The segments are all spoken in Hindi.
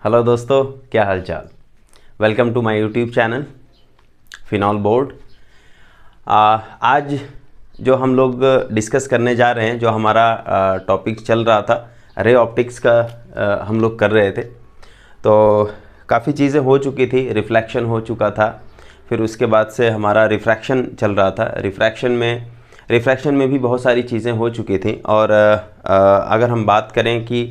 हेलो दोस्तों, क्या हाल चाल। Welcome to my YouTube channel final board. आज जो हम लोग डिस्कस करने जा रहे हैं, जो हमारा टॉपिक चल रहा था रे ऑप्टिक्स का, हम लोग कर रहे थे। तो काफ़ी चीज़ें हो चुकी थी, रिफ्लेक्शन हो चुका था, फिर उसके बाद से हमारा रिफ्रैक्शन चल रहा था। रिफ्रैक्शन में भी बहुत सारी चीज़ें हो चुकी थी। और अगर हम बात करें कि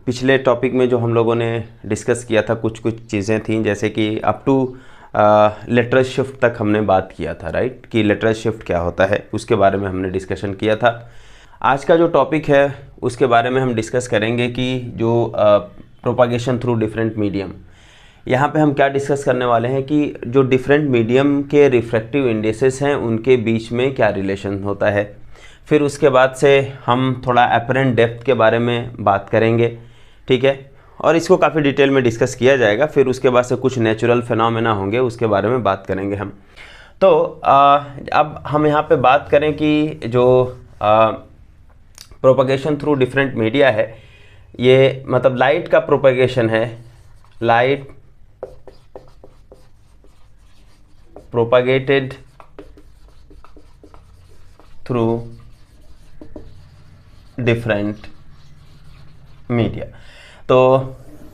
पिछले टॉपिक में जो हम लोगों ने डिस्कस किया था, कुछ चीज़ें थी, जैसे कि अप टू लेटरल शिफ्ट तक हमने बात किया था, राइट, कि लेटरल शिफ्ट क्या होता है, उसके बारे में हमने डिस्कशन किया था। आज का जो टॉपिक है उसके बारे में हम डिस्कस करेंगे कि जो प्रोपागेशन थ्रू डिफरेंट मीडियम, यहाँ पे हम क्या डिस्कस करने वाले हैं कि जो डिफरेंट मीडियम के रिफ्रैक्टिव इंडिसेस हैं उनके बीच में क्या रिलेशन होता है। फिर उसके बाद से हम थोड़ा अपरेंट डेप्थ के बारे में बात करेंगे, ठीक है, और इसको काफ़ी डिटेल में डिस्कस किया जाएगा। फिर उसके बाद से कुछ नेचुरल फिनोमेना होंगे, उसके बारे में बात करेंगे हम। तो अब हम यहाँ पे बात करें कि जो प्रोपगेशन थ्रू डिफरेंट मीडिया है, ये मतलब लाइट का प्रोपगेशन है, light propagated through different media. तो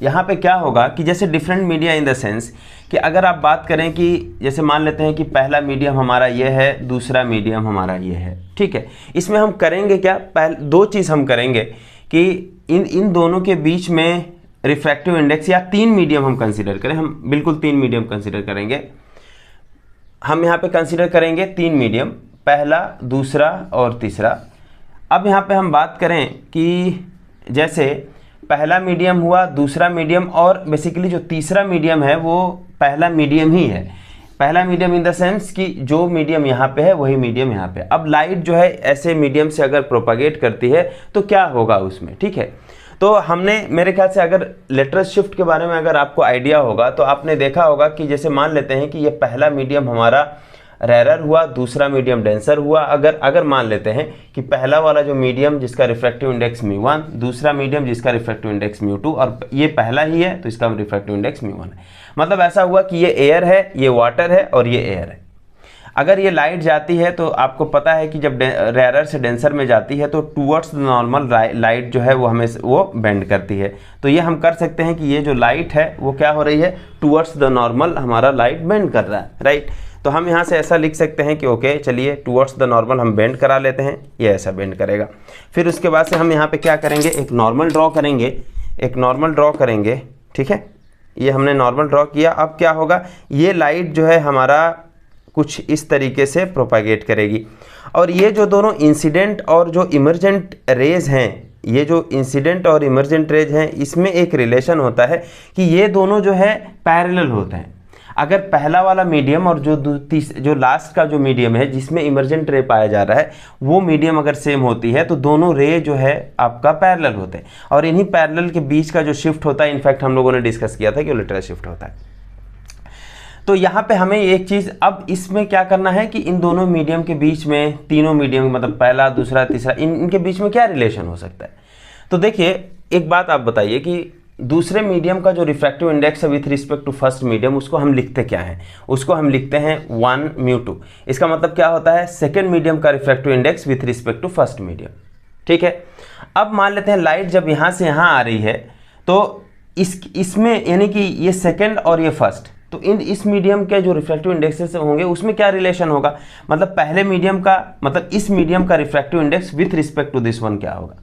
यहाँ पे क्या होगा कि जैसे different media in the sense कि अगर आप बात करें कि जैसे मान लेते हैं कि पहला मीडियम हमारा ये है, दूसरा मीडियम हमारा ये है, ठीक है। इसमें हम करेंगे क्या, दो चीज़ हम करेंगे कि इन दोनों के बीच में रिफ्रैक्टिव इंडेक्स या तीन मीडियम हम कंसिडर करें। हम बिल्कुल तीन मीडियम कंसिडर करेंगे। हम यहाँ पे कंसिडर करेंगे तीन मीडियम, पहला, दूसरा और तीसरा। अब यहाँ पे हम बात करें कि जैसे पहला मीडियम हुआ, दूसरा मीडियम, और बेसिकली जो तीसरा मीडियम है वो पहला मीडियम ही है। पहला मीडियम इन द सेंस कि जो मीडियम यहाँ पे है वही मीडियम यहाँ पे। अब लाइट जो है ऐसे मीडियम से अगर प्रोपागेट करती है तो क्या होगा उसमें, ठीक है। तो हमने, मेरे ख्याल से अगर लेटरल शिफ्ट के बारे में अगर आपको आइडिया होगा तो आपने देखा होगा कि जैसे मान लेते हैं कि ये पहला मीडियम हमारा रेरर हुआ, दूसरा मीडियम डेंसर हुआ। अगर मान लेते हैं कि पहला वाला जो मीडियम जिसका रिफ्रैक्टिव इंडेक्स μ1, दूसरा मीडियम जिसका रिफ्रैक्टिव इंडेक्स μ2, और ये पहला ही है तो इसका रिफ्रैक्टिव इंडेक्स μ1 है। मतलब ऐसा हुआ कि ये एयर है, ये वाटर है और ये एयर है। अगर ये लाइट जाती है तो आपको पता है कि जब रेरर से डेंसर में जाती है तो टूवर्ड्स द नॉर्मल लाइट जो है वो हमें वो बेंड करती है। तो ये हम कर सकते हैं कि ये जो लाइट है वो क्या हो रही है, टूवर्ड्स द नॉर्मल हमारा लाइट बेंड कर रहा है, राइट। तो हम यहाँ से ऐसा लिख सकते हैं कि ओके चलिए टूवर्ड्स द नॉर्मल हम बेंड करा लेते हैं, ये ऐसा बेंड करेगा। फिर उसके बाद से हम यहाँ पे क्या करेंगे, एक नॉर्मल ड्रॉ करेंगे, ठीक है। ये हमने नॉर्मल ड्रॉ किया। अब क्या होगा, ये लाइट जो है हमारा कुछ इस तरीके से प्रोपागेट करेगी, और ये जो दोनों इंसिडेंट और जो इमर्जेंट रेज हैं, ये जो इंसिडेंट और इमर्जेंट रेज हैं, इसमें एक रिलेशन होता है कि ये दोनों जो है पैरेलल होते हैं। अगर पहला वाला मीडियम और जो लास्ट का जो मीडियम है जिसमें इमर्जेंट रे पाया जा रहा है वो मीडियम अगर सेम होती है तो दोनों रे जो है आपका पैरेलल होते हैं, और इन्हीं पैरेलल के बीच का जो शिफ्ट होता है, इनफैक्ट हम लोगों ने डिस्कस किया था कि लेटरल शिफ्ट होता है। तो यहाँ पे हमें एक चीज़, अब इसमें क्या करना है कि इन दोनों मीडियम के बीच में, तीनों मीडियम मतलब पहला, दूसरा, तीसरा, इनके बीच में क्या रिलेशन हो सकता है। तो देखिए एक बात आप बताइए कि दूसरे मीडियम का जो रिफ्रैक्टिव इंडेक्स है with respect to first medium, उसको हम लिखते क्या हैं, उसको हम लिखते हैं 1 μ2। इसका मतलब क्या होता है, सेकेंड मीडियम का refractive index with respect to first medium, ठीक है। अब मान लेते हैं लाइट जब यहाँ से यहाँ आ रही है तो इसमें यानी कि ये सेकेंड और ये फर्स्ट, तो इस मीडियम के जो रिफ्रैक्टिव इंडेक्सेस होंगे उसमें क्या रिलेशन होगा, मतलब पहले मीडियम का, मतलब इस मीडियम का refractive index with respect to this one क्या होगा।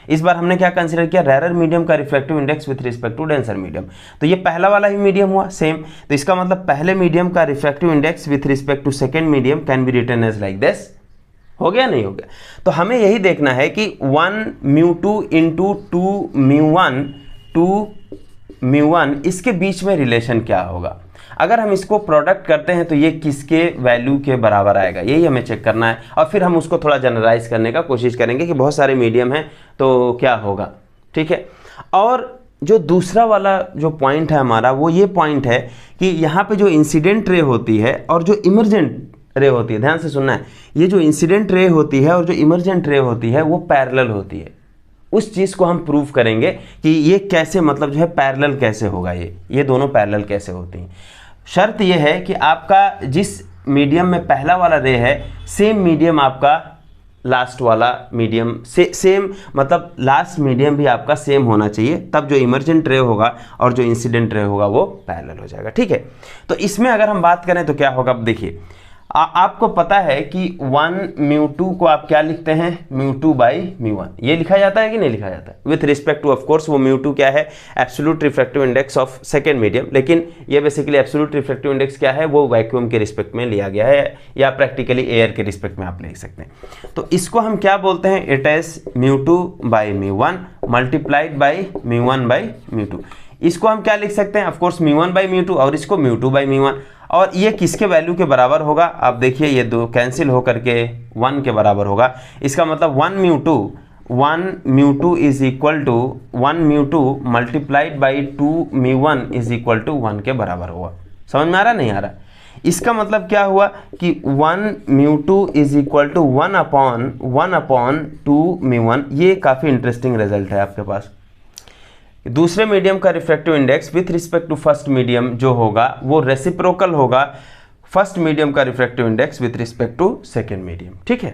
इस बार हमने क्या कंसीडर किया, रेरर मीडियम का refractive index with respect to denser medium. तो ये पहला वाला ही मीडियम हुआ सेम, तो इसका मतलब पहले मीडियम का refractive index with respect to second medium can be written as like this. हो गया, नहीं हो गया। तो हमें यही देखना है कि 1 μ2 इंटू 2 μ1 इसके बीच में रिलेशन क्या होगा। अगर हम इसको प्रोडक्ट करते हैं तो ये किसके वैल्यू के बराबर आएगा, यही हमें चेक करना है। और फिर हम उसको थोड़ा जनरलाइज करने का कोशिश करेंगे कि बहुत सारे मीडियम हैं तो क्या होगा, ठीक है। और जो दूसरा वाला जो पॉइंट है हमारा, वो ये पॉइंट है कि यहाँ पे जो इंसिडेंट रे होती है और जो इमर्जेंट रे होती है, ध्यान से सुनना है, ये जो इंसिडेंट रे होती है और जो इमर्जेंट रे होती है वो पैरेलल होती है, उस चीज़ को हम प्रूव करेंगे कि ये कैसे मतलब जो है पैरेलल कैसे होगा, ये दोनों पैरेलल कैसे होती हैं। शर्त ये है कि आपका जिस मीडियम में पहला वाला रे है सेम मीडियम आपका लास्ट वाला मीडियम से सेम, मतलब लास्ट मीडियम भी आपका सेम होना चाहिए, तब जो इमर्जेंट रे होगा और जो इंसिडेंट रे होगा वो पैरेलल हो जाएगा। ठीक है, तो इसमें अगर हम बात करें तो क्या होगा, अब देखिए आपको पता है कि 1 μ2 को आप क्या लिखते हैं, μ2 बाई μ1, ये लिखा जाता है कि नहीं लिखा जाता है with respect to, of course वो μ2 क्या है, absolute refractive index of second medium, लेकिन ये बेसिकली एब्सोल्यूट रिफ्रैक्टिव इंडेक्स क्या है, वो वैक्यूम के रिस्पेक्ट में लिया गया है या प्रैक्टिकली एयर के रिस्पेक्ट में आप लिख सकते हैं। तो इसको हम क्या बोलते हैं, it is μ2 by μ1 multiplied by μ1 by μ2। इसको हम क्या लिख सकते हैं, ऑफकोर्स μ1 बाई μ2 और इसको μ2 बाई μ1, और ये किसके वैल्यू के बराबर होगा, आप देखिए ये दो कैंसिल होकर के 1 के बराबर होगा। इसका मतलब 1 μ2 is equal to 1 μ2 multiplied by 2 μ1 is equal to 1 के बराबर होगा। समझ में आ रहा नहीं आ रहा? इसका मतलब क्या हुआ कि 1 μ2 इज इक्वल टू 1 अपॉन 2 μ1। ये काफ़ी इंटरेस्टिंग रिजल्ट है आपके पास। दूसरे मीडियम का refractive index with respect to first medium जो होगा वो रेसिप्रोकल होगा फर्स्ट मीडियम का refractive index with respect to second medium. ठीक है,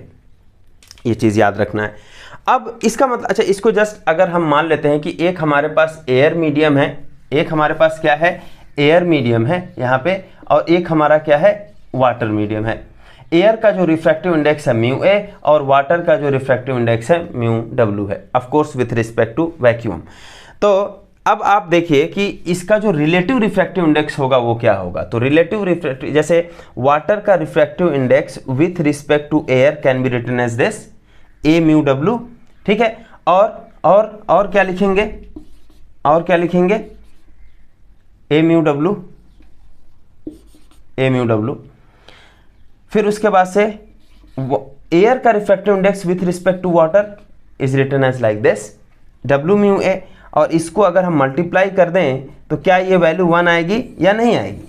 ये चीज़ याद रखना है। अब इसका मतलब, अच्छा इसको जस्ट अगर हम मान लेते हैं कि एक हमारे पास एयर मीडियम है, एक हमारे पास क्या है, एयर मीडियम है यहाँ पे, और एक हमारा क्या है, वाटर मीडियम है। एयर का जो रिफ्रैक्टिव इंडेक्स है μa और वाटर का जो रिफ्रैक्टिव इंडेक्स है μw है, of course with respect to vacuum. तो अब आप देखिए कि इसका जो रिलेटिव रिफ्रैक्टिव इंडेक्स होगा वो क्या होगा। तो रिलेटिव रिफ्रैक्टिव, जैसे वाटर का refractive index with respect to air can be written as this a μw। ठीक है, और क्या लिखेंगे, और क्या लिखेंगे, a μw। फिर उसके बाद से एयर का refractive index with respect to water is written as like this w μa, और इसको अगर हम मल्टीप्लाई कर दें तो क्या ये वैल्यू 1 आएगी या नहीं आएगी?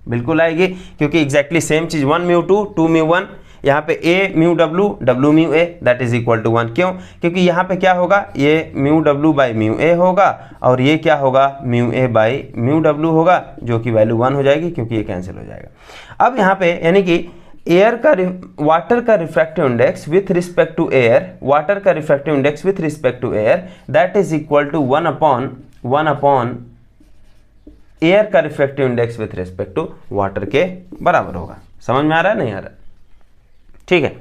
बिल्कुल आएगी, क्योंकि एग्जैक्टली सेम चीज़ 1 μ2 2 μ1, यहाँ पे a μw w μa that is equal to 1। क्यों? क्योंकि यहाँ पे क्या होगा, ये μw बाई μa होगा और ये क्या होगा, μa बाई μw होगा, जो कि वैल्यू 1 हो जाएगी क्योंकि ये कैंसिल हो जाएगा। अब यहाँ पे यानी कि एयर का वाटर का refractive index with respect to air, water का refractive index with respect to air that is equal to 1 upon air का refractive index with respect to water के बराबर होगा। समझ में आ रहा है नहीं आ रहा? ठीक है,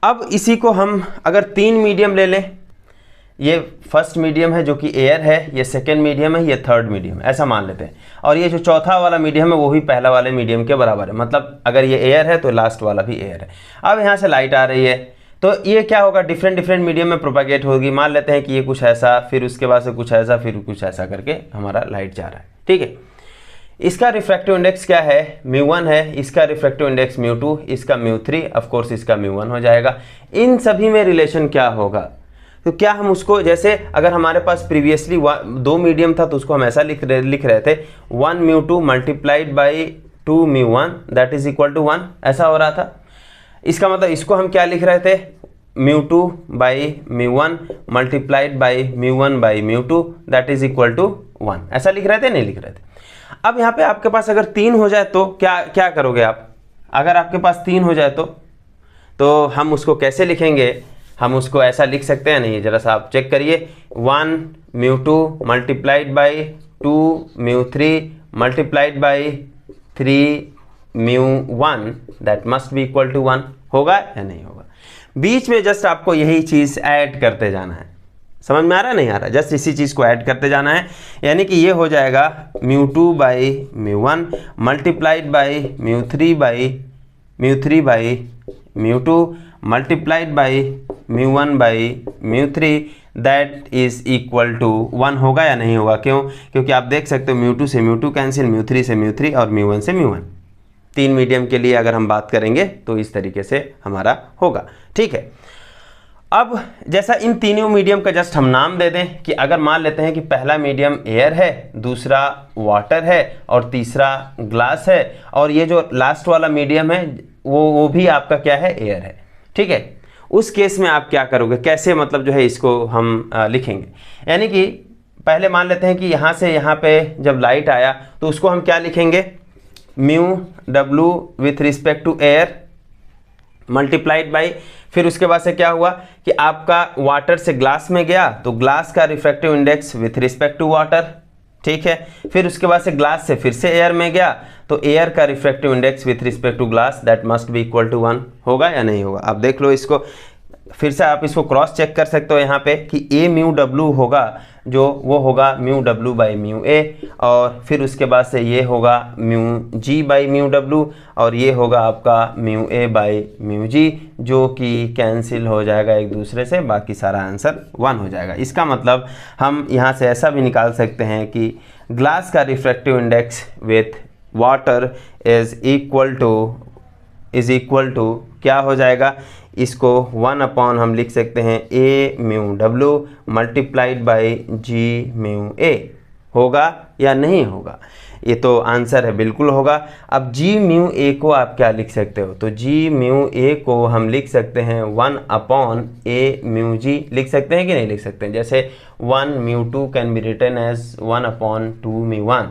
अब इसी को हम अगर 3 मीडियम ले लें, ये फर्स्ट मीडियम है जो कि एयर है, ये सेकेंड मीडियम है, ये थर्ड मीडियम है, ऐसा मान लेते हैं, और ये जो चौथा वाला मीडियम है वो भी पहला वाले मीडियम के बराबर है, मतलब अगर ये एयर है तो लास्ट वाला भी एयर है। अब यहाँ से लाइट आ रही है तो ये क्या होगा, डिफरेंट मीडियम में प्रोपागेट होगी। मान लेते हैं कि ये कुछ ऐसा, फिर उसके बाद से कुछ ऐसा, फिर कुछ ऐसा करके हमारा लाइट जा रहा है। ठीक है, इसका रिफ्रैक्टिव इंडेक्स क्या है, μ1 है, इसका रिफ्रैक्टिव इंडेक्स μ2, इसका μ3, ऑफ कोर्स इसका μ1 हो जाएगा। इन सभी में रिलेशन क्या होगा, तो क्या हम उसको, जैसे अगर हमारे पास प्रीवियसली 2 मीडियम था तो उसको हम ऐसा लिख रहे थे 1 μ2 multiplied by 2 μ1 that is equal to 1, ऐसा हो रहा था। इसका मतलब इसको हम क्या लिख रहे थे, μ2 by μ1 multiplied by μ1 by μ2 that is equal to 1, ऐसा लिख रहे थे, नहीं लिख रहे थे। अब यहाँ पे आपके पास अगर 3 हो जाए तो क्या करोगे आप, अगर आपके पास 3 हो जाए तो हम उसको कैसे लिखेंगे, हम उसको ऐसा लिख सकते हैं नहीं, जरा सा आप चेक करिए, 1 μ2 multiplied by 2 μ3 multiplied by 3 μ1 that must be equal to 1, होगा या नहीं होगा? बीच में जस्ट आपको यही चीज़ ऐड करते जाना है। समझ में आ रहा है नहीं आ रहा? जस्ट इसी चीज़ को ऐड करते जाना है, यानी कि ये हो जाएगा μ2 by μ1 multiplied by μ3 by μ2 multiplied by μ1 by μ3 that is equal to 1, होगा या नहीं होगा? क्यों? क्योंकि आप देख सकते हो μ2 से μ2 कैंसिल, μ3 से μ3 और μ1 से μ1। 3 मीडियम के लिए अगर हम बात करेंगे तो इस तरीके से हमारा होगा। ठीक है, अब जैसा इन तीनों मीडियम का जस्ट हम नाम दे दें कि अगर मान लेते हैं कि पहला मीडियम एयर है, दूसरा वाटर है और तीसरा ग्लास है, और ये जो लास्ट वाला मीडियम है वो भी आपका क्या है, एयर है। ठीक है, उस केस में आप क्या करोगे, कैसे मतलब जो है इसको हम लिखेंगे। यानी कि पहले मान लेते हैं कि यहाँ से यहाँ पे जब लाइट आया तो उसको हम क्या लिखेंगे, mu W with respect to air multiplied by, फिर उसके बाद से क्या हुआ कि आपका वाटर से ग्लास में गया तो ग्लास का refractive index with respect to water, ठीक है। फिर उसके बाद से ग्लास से फिर से एयर में गया तो एयर का refractive index with respect to glass that must be equal to 1 होगा या नहीं होगा। आप देख लो इसको, फिर से आप इसको क्रॉस चेक कर सकते हो यहाँ पे कि ए म्यू डब्लू होगा जो वो होगा mu W by mu A, और फिर उसके बाद से ये होगा mu G by mu W, और ये होगा आपका mu A by mu G, जो कि कैंसिल हो जाएगा एक दूसरे से, बाकी सारा आंसर 1 हो जाएगा। इसका मतलब हम यहाँ से ऐसा भी निकाल सकते हैं कि ग्लास का refractive index with water is equal to क्या हो जाएगा, इसको 1 अपॉन हम लिख सकते हैं A mu W multiplied by G mu A, होगा या नहीं होगा। ये तो आंसर है, बिल्कुल होगा। अब जी म्यू ए को आप क्या लिख सकते हो, तो जी म्यू ए को हम लिख सकते हैं 1 अपॉन ए म्यू जी, लिख सकते हैं कि नहीं लिख सकते हैं। जैसे 1 mu 2 can be written as 1 upon 2 mu 1,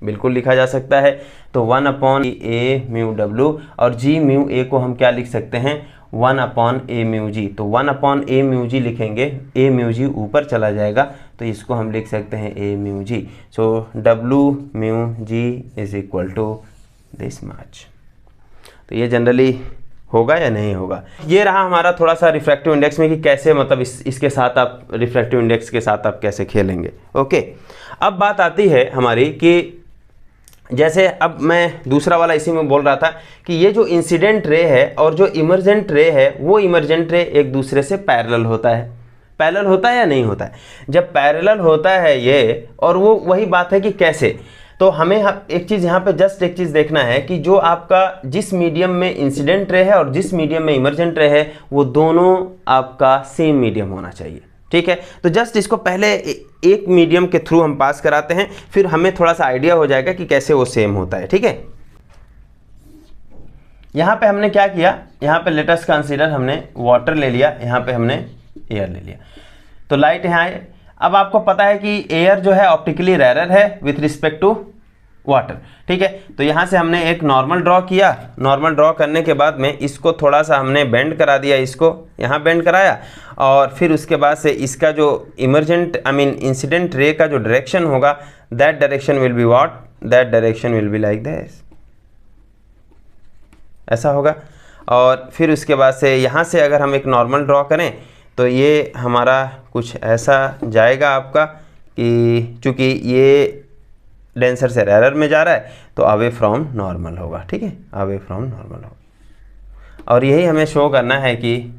बिल्कुल लिखा जा सकता है। तो 1 अपॉन ए म्यू डब्लू और जी म्यू ए को हम क्या लिख सकते हैं, 1 अपॉन ए म्यू जी। तो 1 अपॉन ए म्यू जी लिखेंगे, ए म्यू जी ऊपर चला जाएगा तो इसको हम लिख सकते हैं A mu G. So W mu G is equal to this much. तो ये जनरली होगा या नहीं होगा। ये रहा हमारा थोड़ा सा रिफ्रैक्टिव इंडेक्स में कि कैसे मतलब इसके साथ आप रिफ्रैक्टिव इंडेक्स के साथ आप कैसे खेलेंगे। ओके, अब बात आती है हमारी कि जैसे अब मैं दूसरा वाला इसी में बोल रहा था कि ये जो इंसिडेंट रे है और जो इमर्जेंट रे है वो इमर्जेंट रे एक दूसरे से पैरेलल होता है। पैरेलल होता है या नहीं होता है। जब पैरेलल होता है ये, और वो वही बात है कि कैसे, तो हमें एक चीज़ यहाँ पे जस्ट एक चीज़ देखना है कि जो आपका जिस मीडियम में इंसिडेंट रे है और जिस मीडियम में इमर्जेंट रे है वो दोनों आपका सेम मीडियम होना चाहिए, ठीक है। तो जस्ट इसको पहले एक मीडियम के थ्रू हम पास कराते हैं, फिर हमें थोड़ा सा आइडिया हो जाएगा कि कैसे वो सेम होता है, ठीक है। यहाँ पे हमने क्या किया, यहाँ पे लेट अस कंसीडर हमने वाटर ले लिया, यहाँ पे हमने एयर ले लिया, तो लाइट यहाँ है। अब आपको पता है कि एयर जो है ऑप्टिकली रेयर है विथ रिस्पेक्ट टू वाटर, ठीक है। तो यहाँ से हमने एक नॉर्मल ड्रॉ किया, नॉर्मल ड्रॉ करने के बाद में इसको थोड़ा सा हमने बेंड करा दिया, इसको यहाँ बेंड कराया, और फिर उसके बाद से इसका जो इमर्जेंट इंसिडेंट रे का जो डायरेक्शन होगा that direction will be what, that direction will be like this, ऐसा होगा। और फिर उसके बाद से यहाँ से अगर हम एक नॉर्मल ड्रॉ करें तो ये हमारा कुछ ऐसा जाएगा आपका कि चूँकि ये डेंसर से रेयर में जा रहा है तो अवे फ्रॉम नॉर्मल होगा, ठीक है, अवे फ्रॉम नॉर्मल होगा। और यही हमें शो करना है कि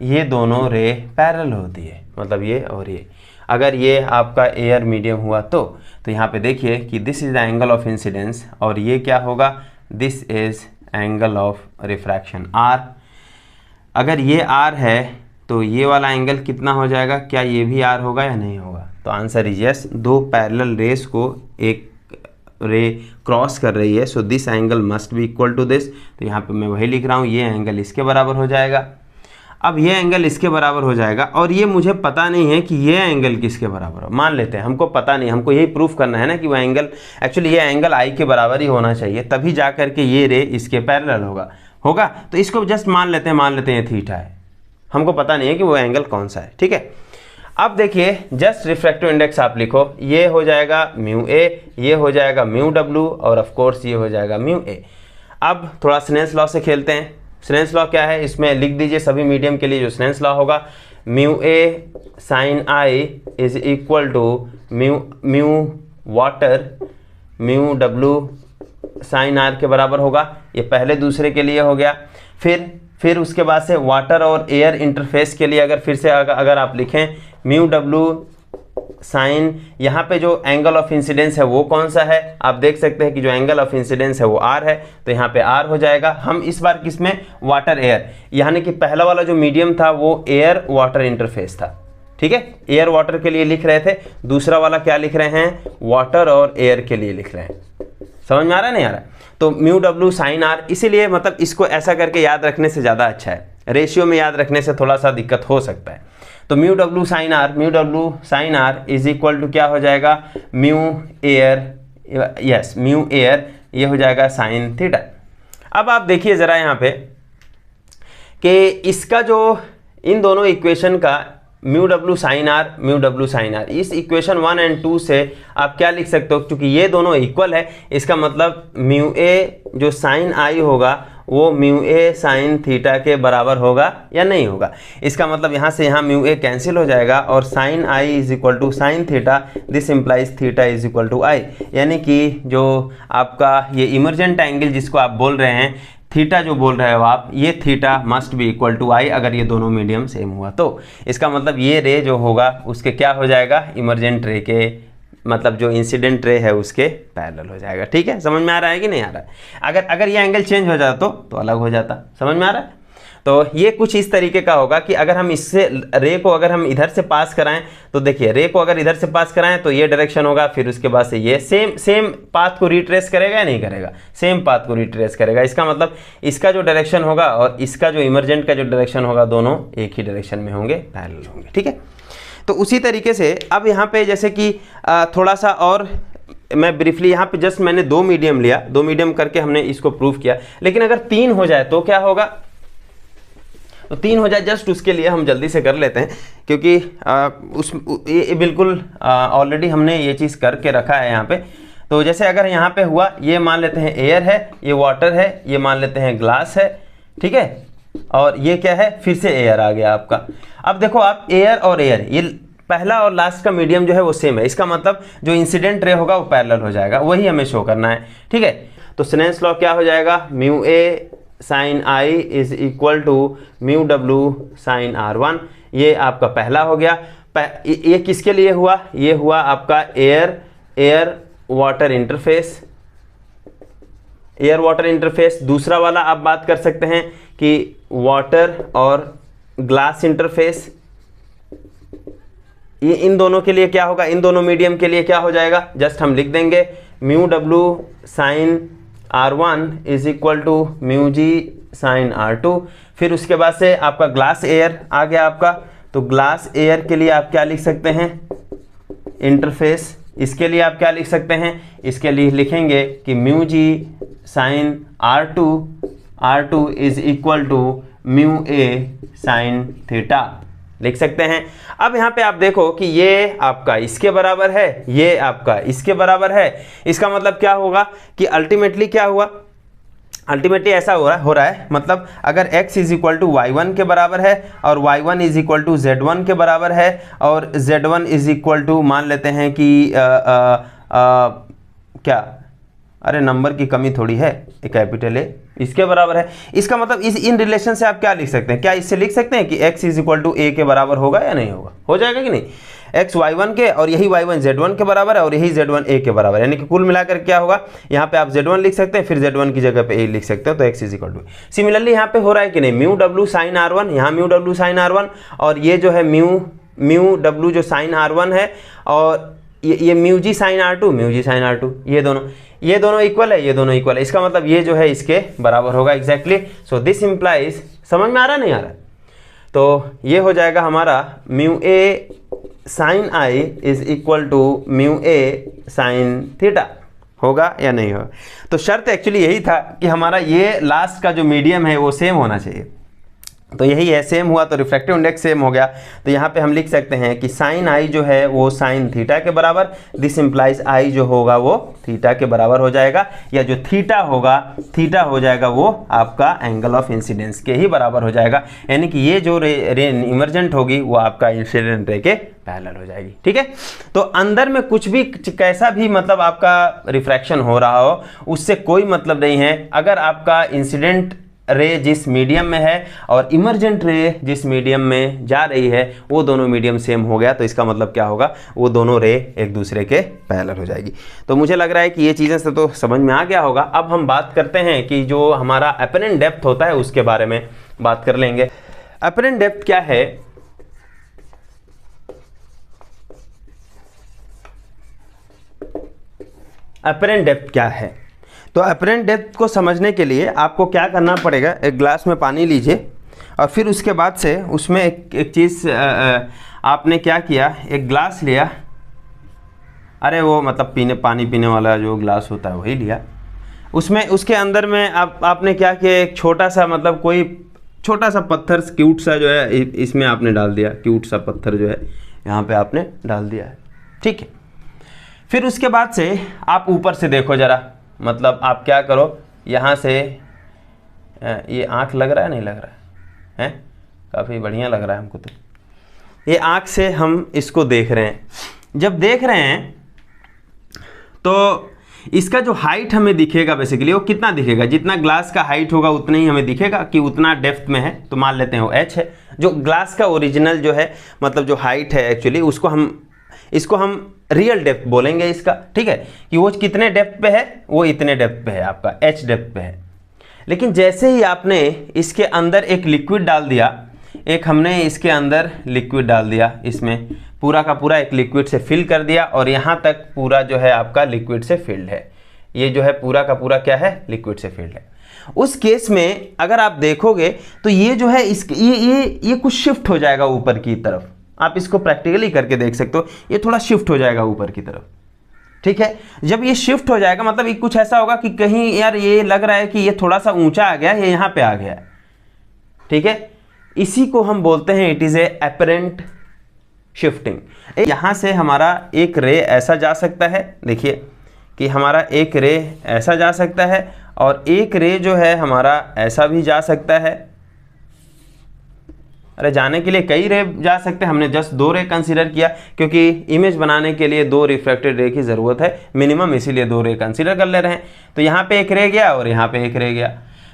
ये दोनों रे पैरेलल होती है, मतलब ये और ये। अगर ये आपका एयर मीडियम हुआ तो यहाँ पे देखिए कि this is the angle of incidence, और ये क्या होगा, this is angle of refraction R. अगर ये आर है तो ये वाला एंगल कितना हो जाएगा, क्या ये भी आर होगा या नहीं होगा। तो आंसर इज यस, दो पैरेलल रेस को एक रे क्रॉस कर रही है, so this angle must be equal to this. तो यहाँ पे मैं वही लिख रहा हूँ, ये एंगल इसके बराबर हो जाएगा। अब ये एंगल इसके बराबर हो जाएगा, और ये मुझे पता नहीं है कि ये एंगल किसके बराबर हो। मान लेते हैं हमको पता नहीं, हमको यही प्रूफ करना है ना कि वो एंगल, एक्चुअली ये एंगल आई के बराबर ही होना चाहिए, तभी जा करके ये रे इसके पैरेलल होगा। तो इसको जस्ट मान लेते हैं ये थीटा है, हमको पता नहीं है कि वो एंगल कौन सा है, ठीक है। अब देखिए जस्ट रिफ्रैक्टिव इंडेक्स आप लिखो, ये हो जाएगा म्यू ए, ये हो जाएगा म्यू डब्ल्यू, और ऑफ कोर्स ये हो जाएगा म्यू ए। अब थोड़ा स्नेल्स लॉ से खेलते हैं। स्नेल्स लॉ क्या है, इसमें लिख दीजिए सभी मीडियम के लिए जो स्नेल्स लॉ होगा, mu A sine I is equal to mu water mu W sine R के बराबर होगा। ये पहले दूसरे के लिए हो गया। फिर उसके बाद से वाटर और एयर इंटरफेस के लिए अगर फिर से अगर आप लिखें म्यू डब्ल्यू साइन, यहाँ पे जो एंगल ऑफ इंसिडेंस है वो कौन सा है, आप देख सकते हैं कि जो एंगल ऑफ इंसिडेंस है वो आर है, तो यहाँ पे आर हो जाएगा। हम इस बार किस में, वाटर एयर, यानी कि पहला वाला जो मीडियम था वो एयर वाटर इंटरफेस था, ठीक है, एयर वाटर के लिए लिख रहे थे। दूसरा वाला क्या लिख रहे हैं, वाटर और एयर के लिए लिख रहे हैं। समझ में आ रहा है नहीं आ रहा है। तो म्यू डब्ल्यू साइन आर, इसीलिए मतलब इसको ऐसा करके याद रखने से ज़्यादा अच्छा है। रेशियो में याद रखने से थोड़ा सा दिक्कत हो सकता है। तो mu W sine R is equal to क्या हो जाएगा, mu air, yes mu air, ये हो जाएगा साइन थीटा। अब आप देखिए ज़रा यहाँ पे कि इसका जो इन दोनों इक्वेशन का म्यू डब्ल्यू साइन आर, इस इक्वेशन 1 और 2 से आप क्या लिख सकते हो, क्योंकि ये दोनों इक्वल है, इसका मतलब म्यू ए जो साइन आई होगा वो म्यू ए साइन थीटा के बराबर होगा या नहीं होगा। इसका मतलब यहाँ से यहाँ म्यू ए कैंसिल हो जाएगा और sine I is equal to sine theta, this implies theta is equal to i, यानी कि जो आपका ये इमर्जेंट एंगल जिसको आप बोल रहे हैं थीटा जो बोल रहे हो आप, ये theta must be equal to i अगर ये दोनों मीडियम सेम हुआ तो। इसका मतलब ये रे जो होगा उसके क्या हो जाएगा, इमर्जेंट रे के, मतलब जो इंसिडेंट रे है उसके पैरेलल हो जाएगा। ठीक है, समझ में आ रहा है कि नहीं आ रहा है। अगर ये एंगल चेंज हो जाता तो अलग हो जाता। समझ में आ रहा है। तो ये कुछ इस तरीके का होगा कि अगर हम इससे रे को अगर हम इधर से पास कराएं तो देखिए रे को अगर इधर से पास कराएं तो ये डायरेक्शन होगा, फिर उसके बाद से ये सेम पाथ को रिट्रेस करेगा या नहीं करेगा, सेम पाथ को रिट्रेस करेगा। इसका मतलब इसका जो डायरेक्शन होगा और इसका जो इमर्जेंट का जो डायरेक्शन होगा दोनों एक ही डायरेक्शन में होंगे, पैरेलल होंगे। ठीक है, तो उसी तरीके से अब यहाँ पे जैसे कि थोड़ा सा और मैं ब्रीफली यहाँ पे जस्ट मैंने 2 मीडियम लिया, 2 मीडियम करके हमने इसको प्रूव किया। लेकिन अगर 3 हो जाए तो क्या होगा, तो 3 हो जाए जस्ट उसके लिए हम जल्दी से कर लेते हैं, क्योंकि ये बिल्कुल ऑलरेडी हमने ये चीज़ करके रखा है यहाँ पे। तो जैसे अगर यहाँ पे हुआ, ये मान लेते हैं एयर है, ये वाटर है, ये मान लेते हैं ग्लास है, ठीक है, और ये क्या है, फिर से एयर आ गया आपका। अब देखो आप एयर और एयर, ये पहला और लास्ट का मीडियम जो है वो सेम है, इसका मतलब जो इंसिडेंट रे होगा वो पैरेलल हो जाएगा, वही हमें शो करना है। ठीक है, तो स्नेल्स लॉ क्या हो जाएगा, mu A sine I is equal to mu W sine R 1, ये आपका पहला हो गया। ये किसके लिए हुआ, ये हुआ आपका एयर वाटर इंटरफेस। दूसरा वाला आप बात कर सकते हैं कि वाटर और ग्लास इंटरफेस, ये इन दोनों के लिए क्या होगा, इन दोनों मीडियम के लिए क्या हो जाएगा, जस्ट हम लिख देंगे mu W sine R1 is equal to mu G sine R2। फिर उसके बाद से आपका ग्लास एयर आ गया आपका, तो ग्लास एयर के लिए आप क्या लिख सकते हैं, इंटरफेस। इसके लिए आप क्या लिख सकते हैं, इसके लिए लिखेंगे कि mu G sine R2 is equal to mu A sine theta, लिख सकते हैं। अब यहाँ पे आप देखो कि ये आपका इसके बराबर है, ये आपका इसके बराबर है। इसका मतलब क्या होगा कि अल्टीमेटली क्या हुआ, अल्टीमेटली ऐसा हो रहा है, मतलब अगर x is equal to y1 के बराबर है और y1 is equal to z1 के बराबर है और z1 इज इक्वल टू मान लेते हैं कि क्या, अरे नंबर की कमी थोड़ी है, कैपिटल ए इसके बराबर है। इसका मतलब इन रिलेशन से आप क्या लिख सकते हैं, क्या इससे लिख सकते हैं कि x is equal to a के बराबर होगा या नहीं होगा, हो जाएगा कि नहीं। x y1 के और यही y1 z1 के बराबर है और यही z1 a के बराबर है, यानी कि कुल मिलाकर क्या होगा, यहाँ पे आप z1 लिख सकते हैं, फिर z1 की जगह पे a लिख सकते हो, तो x is equal to. Similarly यहाँ पे हो रहा है कि नहीं, म्यू डब्ल्यू साइन R1, यहाँ म्यू डब्ल्यू साइन R1 और ये जो है म्यू डब्ल्यू जो साइन R1 है और ये म्यू जी साइन R2, ये दोनों इक्वल है, ये दोनों इक्वल है। इसका मतलब ये जो है इसके बराबर होगा एग्जैक्टली। सो दिस इंप्लाइज, समझ में आ रहा नहीं आ रहा, तो ये हो जाएगा हमारा mu A sine I is equal to mu A sine theta, होगा या नहीं होगा। तो शर्त एक्चुअली यही था कि हमारा ये लास्ट का जो मीडियम है वो सेम होना चाहिए, तो यही है, सेम हुआ तो रिफ्रैक्टिव इंडेक्स सेम हो गया। तो यहाँ पे हम लिख सकते हैं कि साइन आई जो है वो साइन थीटा के बराबर, दिस इंप्लाइज आई जो होगा वो थीटा के बराबर हो जाएगा, या जो थीटा हो जाएगा वो आपका एंगल ऑफ इंसिडेंस के ही बराबर हो जाएगा, यानी कि ये जो रे इमर्जेंट होगी वो आपका इंसिडेंट रे के पैरेलल हो जाएगी। ठीक है, तो अंदर में कुछ भी कैसा भी मतलब आपका रिफ्रैक्शन हो रहा हो उससे कोई मतलब नहीं है, अगर आपका इंसिडेंट रे जिस मीडियम में है और इमर्जेंट रे जिस मीडियम में जा रही है वो दोनों मीडियम सेम हो गया, तो इसका मतलब क्या होगा, वो दोनों रे एक दूसरे के पैरेलल हो जाएगी। तो मुझे लग रहा है कि ये चीज़ें से तो समझ में आ गया होगा। अब हम बात करते हैं कि जो हमारा अपरेंट डेप्थ होता है उसके बारे में बात कर लेंगे। अपरेंट डेप्थ क्या है, अपरेंट डेप्थ क्या है, तो अपरेंट डेप्थ को समझने के लिए आपको क्या करना पड़ेगा, एक ग्लास में पानी लीजिए और फिर उसके बाद से उसमें एक चीज़ आपने क्या किया, एक ग्लास लिया, अरे वो मतलब पानी पीने वाला जो ग्लास होता है वही लिया, उसमें उसके अंदर में आपने क्या किया, एक छोटा सा मतलब कोई छोटा सा पत्थर क्यूट सा जो है इसमें आपने डाल दिया, क्यूट सा पत्थर जो है यहाँ पे आपने डाल दिया है, ठीक है। फिर उसके बाद से आप ऊपर से देखो ज़रा, मतलब आप क्या करो, यहाँ से ये आँख लग रहा है नहीं लग रहा है, काफ़ी बढ़िया लग रहा है हमको। तो ये आँख से हम इसको देख रहे हैं, जब देख रहे हैं तो इसका जो हाइट हमें दिखेगा बेसिकली वो कितना दिखेगा, जितना ग्लास का हाइट होगा उतना ही हमें दिखेगा कि उतना डेप्थ में है, तो मान लेते हैं वो h है, जो ग्लास का ओरिजिनल जो है मतलब जो हाइट है एक्चुअली इसको हम रियल डेप्थ बोलेंगे इसका, ठीक है, कि वो कितने डेप्थ पे है, वो इतने डेप्थ पे है, आपका h डेप्थ पे है। लेकिन जैसे ही आपने इसके अंदर एक लिक्विड डाल दिया, एक हमने इसके अंदर लिक्विड डाल दिया, इसमें पूरा का पूरा एक लिक्विड से फिल कर दिया और यहाँ तक पूरा जो है आपका लिक्विड से फिल्ड है, ये जो है पूरा का पूरा क्या है, लिक्विड से फिल्ड है। उस केस में अगर आप देखोगे तो ये जो है ये कुछ शिफ्ट हो जाएगा ऊपर की तरफ, आप इसको प्रैक्टिकली करके देख सकते हो, ये थोड़ा शिफ्ट हो जाएगा ऊपर की तरफ, ठीक है। जब ये शिफ्ट हो जाएगा मतलब ये कुछ ऐसा होगा कि कहीं यार ये लग रहा है कि ये थोड़ा सा ऊंचा आ गया, ये यहाँ पे आ गया, ठीक है। इसी को हम बोलते हैं it is a apparent shifting. यहाँ से हमारा एक रे ऐसा जा सकता है, देखिए कि हमारा एक रे ऐसा जा सकता है और एक रे जो है हमारा ऐसा भी जा सकता है। अरे जाने के लिए कई रे जा सकते हैं, हमने जस्ट 2 रे कंसीडर किया क्योंकि इमेज बनाने के लिए 2 रिफ्रैक्टेड रे की ज़रूरत है मिनिमम, इसीलिए 2 रे कंसीडर कर ले रहे हैं। तो यहाँ पे एक रे गया और यहाँ पे एक रे गया।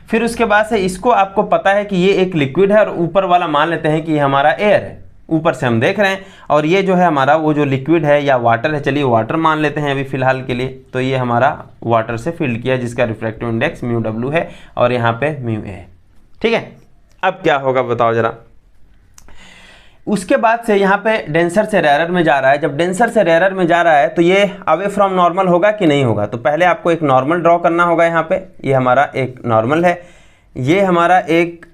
फिर उसके बाद से इसको आपको पता है कि ये एक लिक्विड है और ऊपर वाला मान लेते हैं कि ये हमारा एयर है, ऊपर से हम देख रहे हैं, और ये जो है हमारा वो जो लिक्विड है या वाटर है, चलिए वाटर मान लेते हैं अभी फ़िलहाल के लिए, तो ये हमारा वाटर से फिल्ड किया जिसका रिफ्रैक्टिव इंडेक्स μw है और यहाँ पे μa है, ठीक है। अब क्या होगा बताओ ज़रा। उसके बाद से यहाँ पे डेंसर से रेयरर में जा रहा है, जब डेंसर से रेयरर में जा रहा है तो ये अवे फ्रॉम नॉर्मल होगा कि नहीं होगा। तो पहले आपको एक नॉर्मल ड्रॉ करना होगा, यहाँ पे ये हमारा एक नॉर्मल है, ये हमारा एक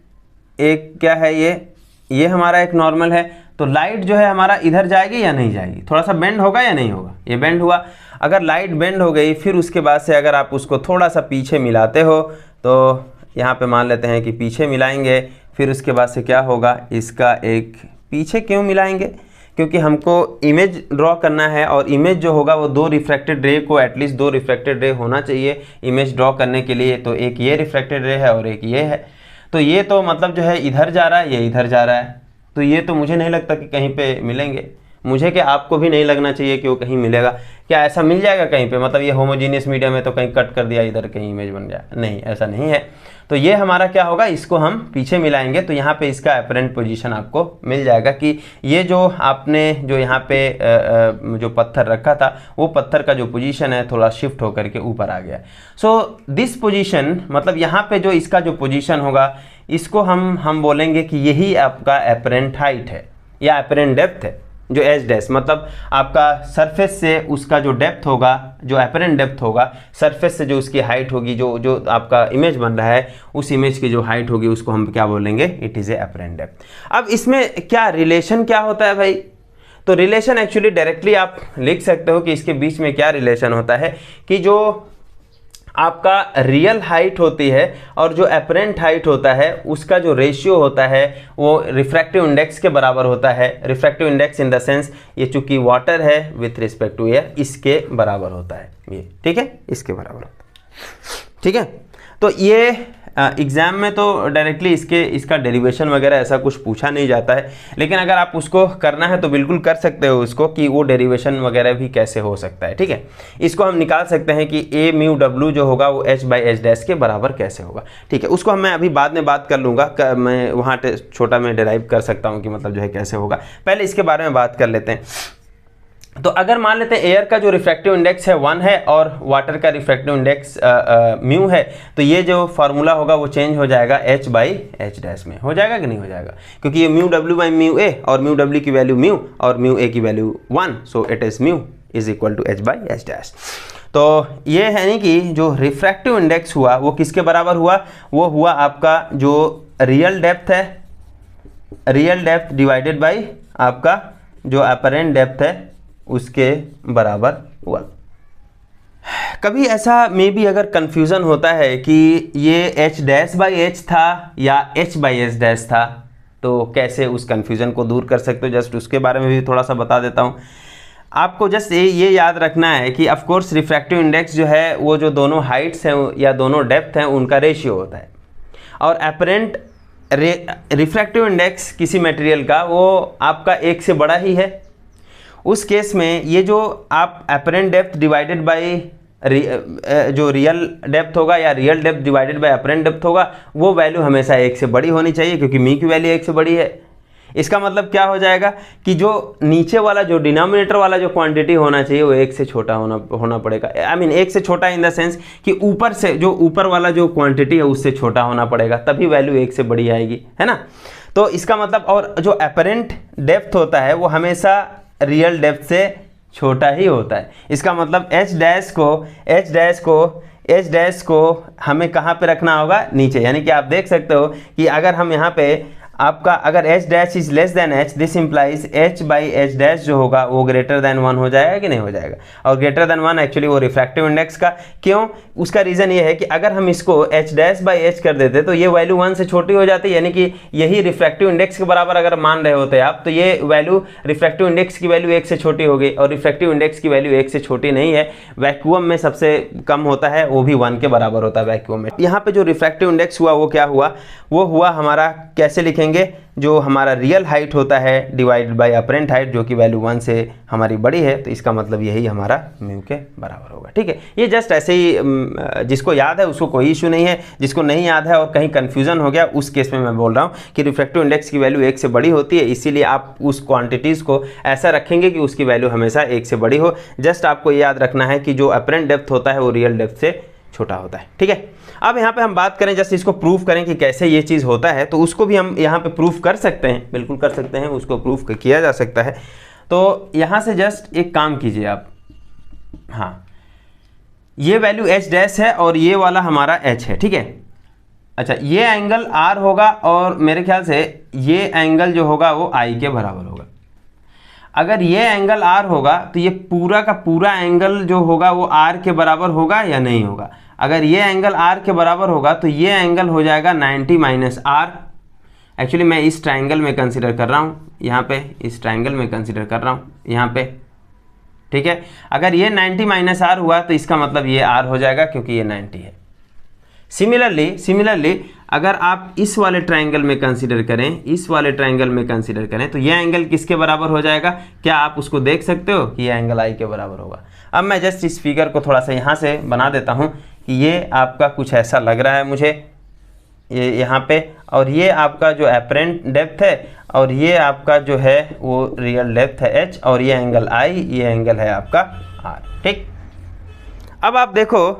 क्या है, ये हमारा एक नॉर्मल है। तो लाइट जो है हमारा इधर जाएगी या नहीं जाएगी, थोड़ा सा बेंड होगा या नहीं होगा, ये बेंड हुआ। अगर लाइट बेंड हो गई फिर उसके बाद से अगर आप उसको थोड़ा सा पीछे मिलाते हो, तो यहाँ पे मान लेते हैं कि पीछे मिलाएंगे, फिर उसके बाद से क्या होगा, इसका एक पीछे क्यों मिलाएंगे, क्योंकि हमको इमेज ड्रॉ करना है और इमेज जो होगा वो 2 रिफ्रैक्टेड रे को एटलीस्ट 2 रिफ्रैक्टेड रे होना चाहिए इमेज ड्रॉ करने के लिए। तो एक ये रिफ्रैक्टेड रे है और एक ये है, तो ये तो मतलब जो है इधर जा रहा है, ये इधर जा रहा है, तो ये तो मुझे नहीं लगता कि कहीं पे मिलेंगे, मुझे क्या आपको भी नहीं लगना चाहिए कि वो कहीं मिलेगा। क्या ऐसा मिल जाएगा कहीं पे, मतलब ये होमोजीनियस मीडियम है तो कहीं कट कर दिया इधर कहीं इमेज बन गया, नहीं ऐसा नहीं है। तो ये हमारा क्या होगा, इसको हम पीछे मिलाएंगे तो यहाँ पे इसका एपरेंट पोजीशन आपको मिल जाएगा कि ये जो आपने जो यहाँ पे जो पत्थर रखा था वो पत्थर का जो पोजीशन है थोड़ा शिफ्ट होकर के ऊपर आ गया। सो दिस पोजीशन मतलब यहाँ पे जो इसका जो पोजीशन होगा इसको हम बोलेंगे कि यही आपका एपरेंट हाइट है या एपरेंट डेप्थ है, जो एच डैश मतलब आपका सरफेस से उसका जो डेप्थ होगा, जो एपरेंट डेप्थ होगा, सरफेस से जो उसकी हाइट होगी, जो आपका इमेज बन रहा है उस इमेज की जो हाइट होगी उसको हम क्या बोलेंगे, it is a apparent depth. अब इसमें क्या रिलेशन क्या होता है भाई, तो रिलेशन एक्चुअली डायरेक्टली आप लिख सकते हो कि इसके बीच में क्या रिलेशन होता है कि जो आपका रियल हाइट होती है और जो एपरेंट हाइट होता है उसका जो रेशियो होता है वो रिफ्रैक्टिव इंडेक्स के बराबर होता है। Refractive index in the sense ये चूंकि वाटर है विथ रिस्पेक्ट टू एयर, इसके बराबर होता है ये, ठीक है, इसके बराबर होता है, ठीक है। तो ये एग्ज़ाम में तो डायरेक्टली इसका डेरिवेशन वगैरह ऐसा कुछ पूछा नहीं जाता है, लेकिन अगर आप उसको करना है तो बिल्कुल कर सकते हो उसको कि वो डेरिवेशन वगैरह भी कैसे हो सकता है, ठीक है। इसको हम निकाल सकते हैं कि a म्यू w जो होगा वो h बाई एच डैश के बराबर कैसे होगा, ठीक है। उसको मैं अभी बाद में बात कर लूँगा, मैं वहाँ छोटा मैं डिराइव कर सकता हूँ कि मतलब जो है कैसे होगा, पहले इसके बारे में बात कर लेते हैं। तो अगर मान लेते हैं एयर का जो रिफ्रैक्टिव इंडेक्स है 1 है और वाटर का रिफ्रैक्टिव इंडेक्स म्यू है, तो ये जो फार्मूला होगा वो चेंज हो जाएगा h बाई एच डैश में, हो जाएगा कि नहीं हो जाएगा, क्योंकि ये mu w by mu a और म्यू w की वैल्यू म्यू और म्यू a की value 1, so it is mu is equal to h by H dash. तो ये है नहीं कि जो रिफ्रैक्टिव इंडेक्स हुआ वो किसके बराबर हुआ, वो हुआ आपका जो रियल डेप्थ है रियल डेप्थ डिवाइडेड बाई आपका जो अपरेंट डेप्थ है उसके बराबर हुआ। कभी ऐसा मे बी अगर कन्फ्यूज़न होता है कि ये h डैश बाई एच था या h बाई एच डैश था, तो कैसे उस कन्फ्यूज़न को दूर कर सकते हो, जस्ट उसके बारे में भी थोड़ा सा बता देता हूँ आपको। जस्ट ये याद रखना है कि ऑफ कोर्स रिफ्रैक्टिव इंडेक्स जो है वो जो दोनों हाइट्स हैं या दोनों डेप्थ हैं उनका रेशियो होता है, और अपरेंट रिफ्रैक्टिव इंडेक्स किसी मटेरियल का वो आपका एक से बड़ा ही है। उस केस में ये जो आप अपरेंट डेप्थ डिवाइडेड बाई जो रियल डेप्थ होगा या real depth divided by apparent depth होगा वो वैल्यू हमेशा एक से बड़ी होनी चाहिए, क्योंकि मी की वैल्यू एक से बड़ी है। इसका मतलब क्या हो जाएगा कि जो नीचे वाला जो डिनोमिनेटर वाला जो क्वांटिटी होना चाहिए वो एक से छोटा होना पड़ेगा। आई मीन एक से छोटा इन द सेंस कि ऊपर से जो ऊपर वाला जो क्वांटिटी है उससे छोटा होना पड़ेगा, तभी वैल्यू एक से बड़ी आएगी, है ना। तो इसका मतलब, और जो अपरेंट डेप्थ होता है वो हमेशा रियल डेप्थ से छोटा ही होता है। इसका मतलब एच डैश को हमें कहाँ पे रखना होगा, नीचे। यानी कि आप देख सकते हो कि अगर हम यहाँ पे आपका अगर H dash is less than H, this implies H by H dash जो होगा वो ग्रेटर देन 1 हो जाएगा कि नहीं हो जाएगा। और ग्रेटर देन 1 एक्चुअली वो रिफ्रैक्टिव इंडेक्स का, क्यों, उसका रीज़न ये है कि अगर हम इसको एच डैश बाई एच कर देते तो ये वैल्यू 1 से छोटी हो जाती है, यानी कि यही रिफ्रैक्टिव इंडेक्स के बराबर अगर मान रहे होते आप, तो ये वैल्यू रिफ्रैक्टिव इंडेक्स की वैल्यू 1 से छोटी हो गई, और रिफ्रैक्टिव इंडेक्स की वैल्यू 1 से छोटी नहीं है। वैक्यूम में सबसे कम होता है, वो भी 1 के बराबर होता है वैक्यूम में। यहाँ पे जो रिफ्रैक्टिव इंडेक्स हुआ वो क्या हुआ, वो हुआ हमारा, कैसे लिखेंगे, जो हमारा रियल हाइट होता है डिवाइडेड बाय अपरेंट हाइट, जो कि वैल्यू 1 से हमारी बड़ी है, तो इसका मतलब यही हमारा म्यू के बराबर होगा। ठीक है, ये जस्ट ऐसे ही जिसको याद है उसको कोई इशू नहीं है, जिसको नहीं याद है और कहीं कन्फ्यूजन हो गया उस केस में मैं बोल रहा हूँ कि रिफ्रैक्टिव इंडेक्स की वैल्यू 1 से बड़ी होती है, इसीलिए आप उस क्वांटिटीज़ को ऐसा रखेंगे कि उसकी वैल्यू हमेशा 1 से बड़ी हो। जस्ट आपको ये याद रखना है कि जो अपरेंट डेप्थ होता है वो रियल डेप्थ से छोटा होता है। ठीक है, अब यहाँ पे हम बात करें, जस्ट इसको प्रूफ करें कि कैसे ये चीज़ होता है, तो उसको भी हम यहाँ पे प्रूफ कर सकते हैं, बिल्कुल कर सकते हैं, उसको प्रूफ किया जा सकता है। तो यहाँ से जस्ट एक काम कीजिए आप, हाँ, ये वैल्यू एच डैश है और ये वाला हमारा एच है, ठीक है। अच्छा, ये एंगल आर होगा और मेरे ख्याल से ये एंगल जो होगा वो आई के बराबर होगा। अगर ये एंगल आर होगा तो ये पूरा का पूरा एंगल जो होगा वो आर के बराबर होगा या नहीं होगा। अगर ये एंगल आर के बराबर होगा तो ये एंगल हो जाएगा 90 माइनस आर। एक्चुअली मैं इस ट्रायंगल में कंसीडर कर रहा हूँ, यहाँ पे इस ट्रायंगल में कंसीडर कर रहा हूँ यहाँ पे, ठीक है। अगर ये 90 माइनस आर हुआ तो इसका मतलब ये आर हो जाएगा, क्योंकि ये 90 है। सिमिलरली अगर आप इस वाले ट्रायंगल में कंसीडर करें, इस वाले ट्रायंगल में कंसीडर करें, तो ये एंगल किसके बराबर हो जाएगा, क्या आप उसको देख सकते हो कि ये एंगल आई के बराबर होगा। अब मैं जस्ट इस फिगर को थोड़ा सा यहाँ से बना देता हूँ कि ये आपका कुछ ऐसा लग रहा है मुझे, ये यहाँ पे, और ये आपका जो अपरेंट डेप्थ है और ये आपका जो है वो रियल डेप्थ है एच, और ये एंगल आई, ये एंगल है आपका आर। ठीक, अब आप देखो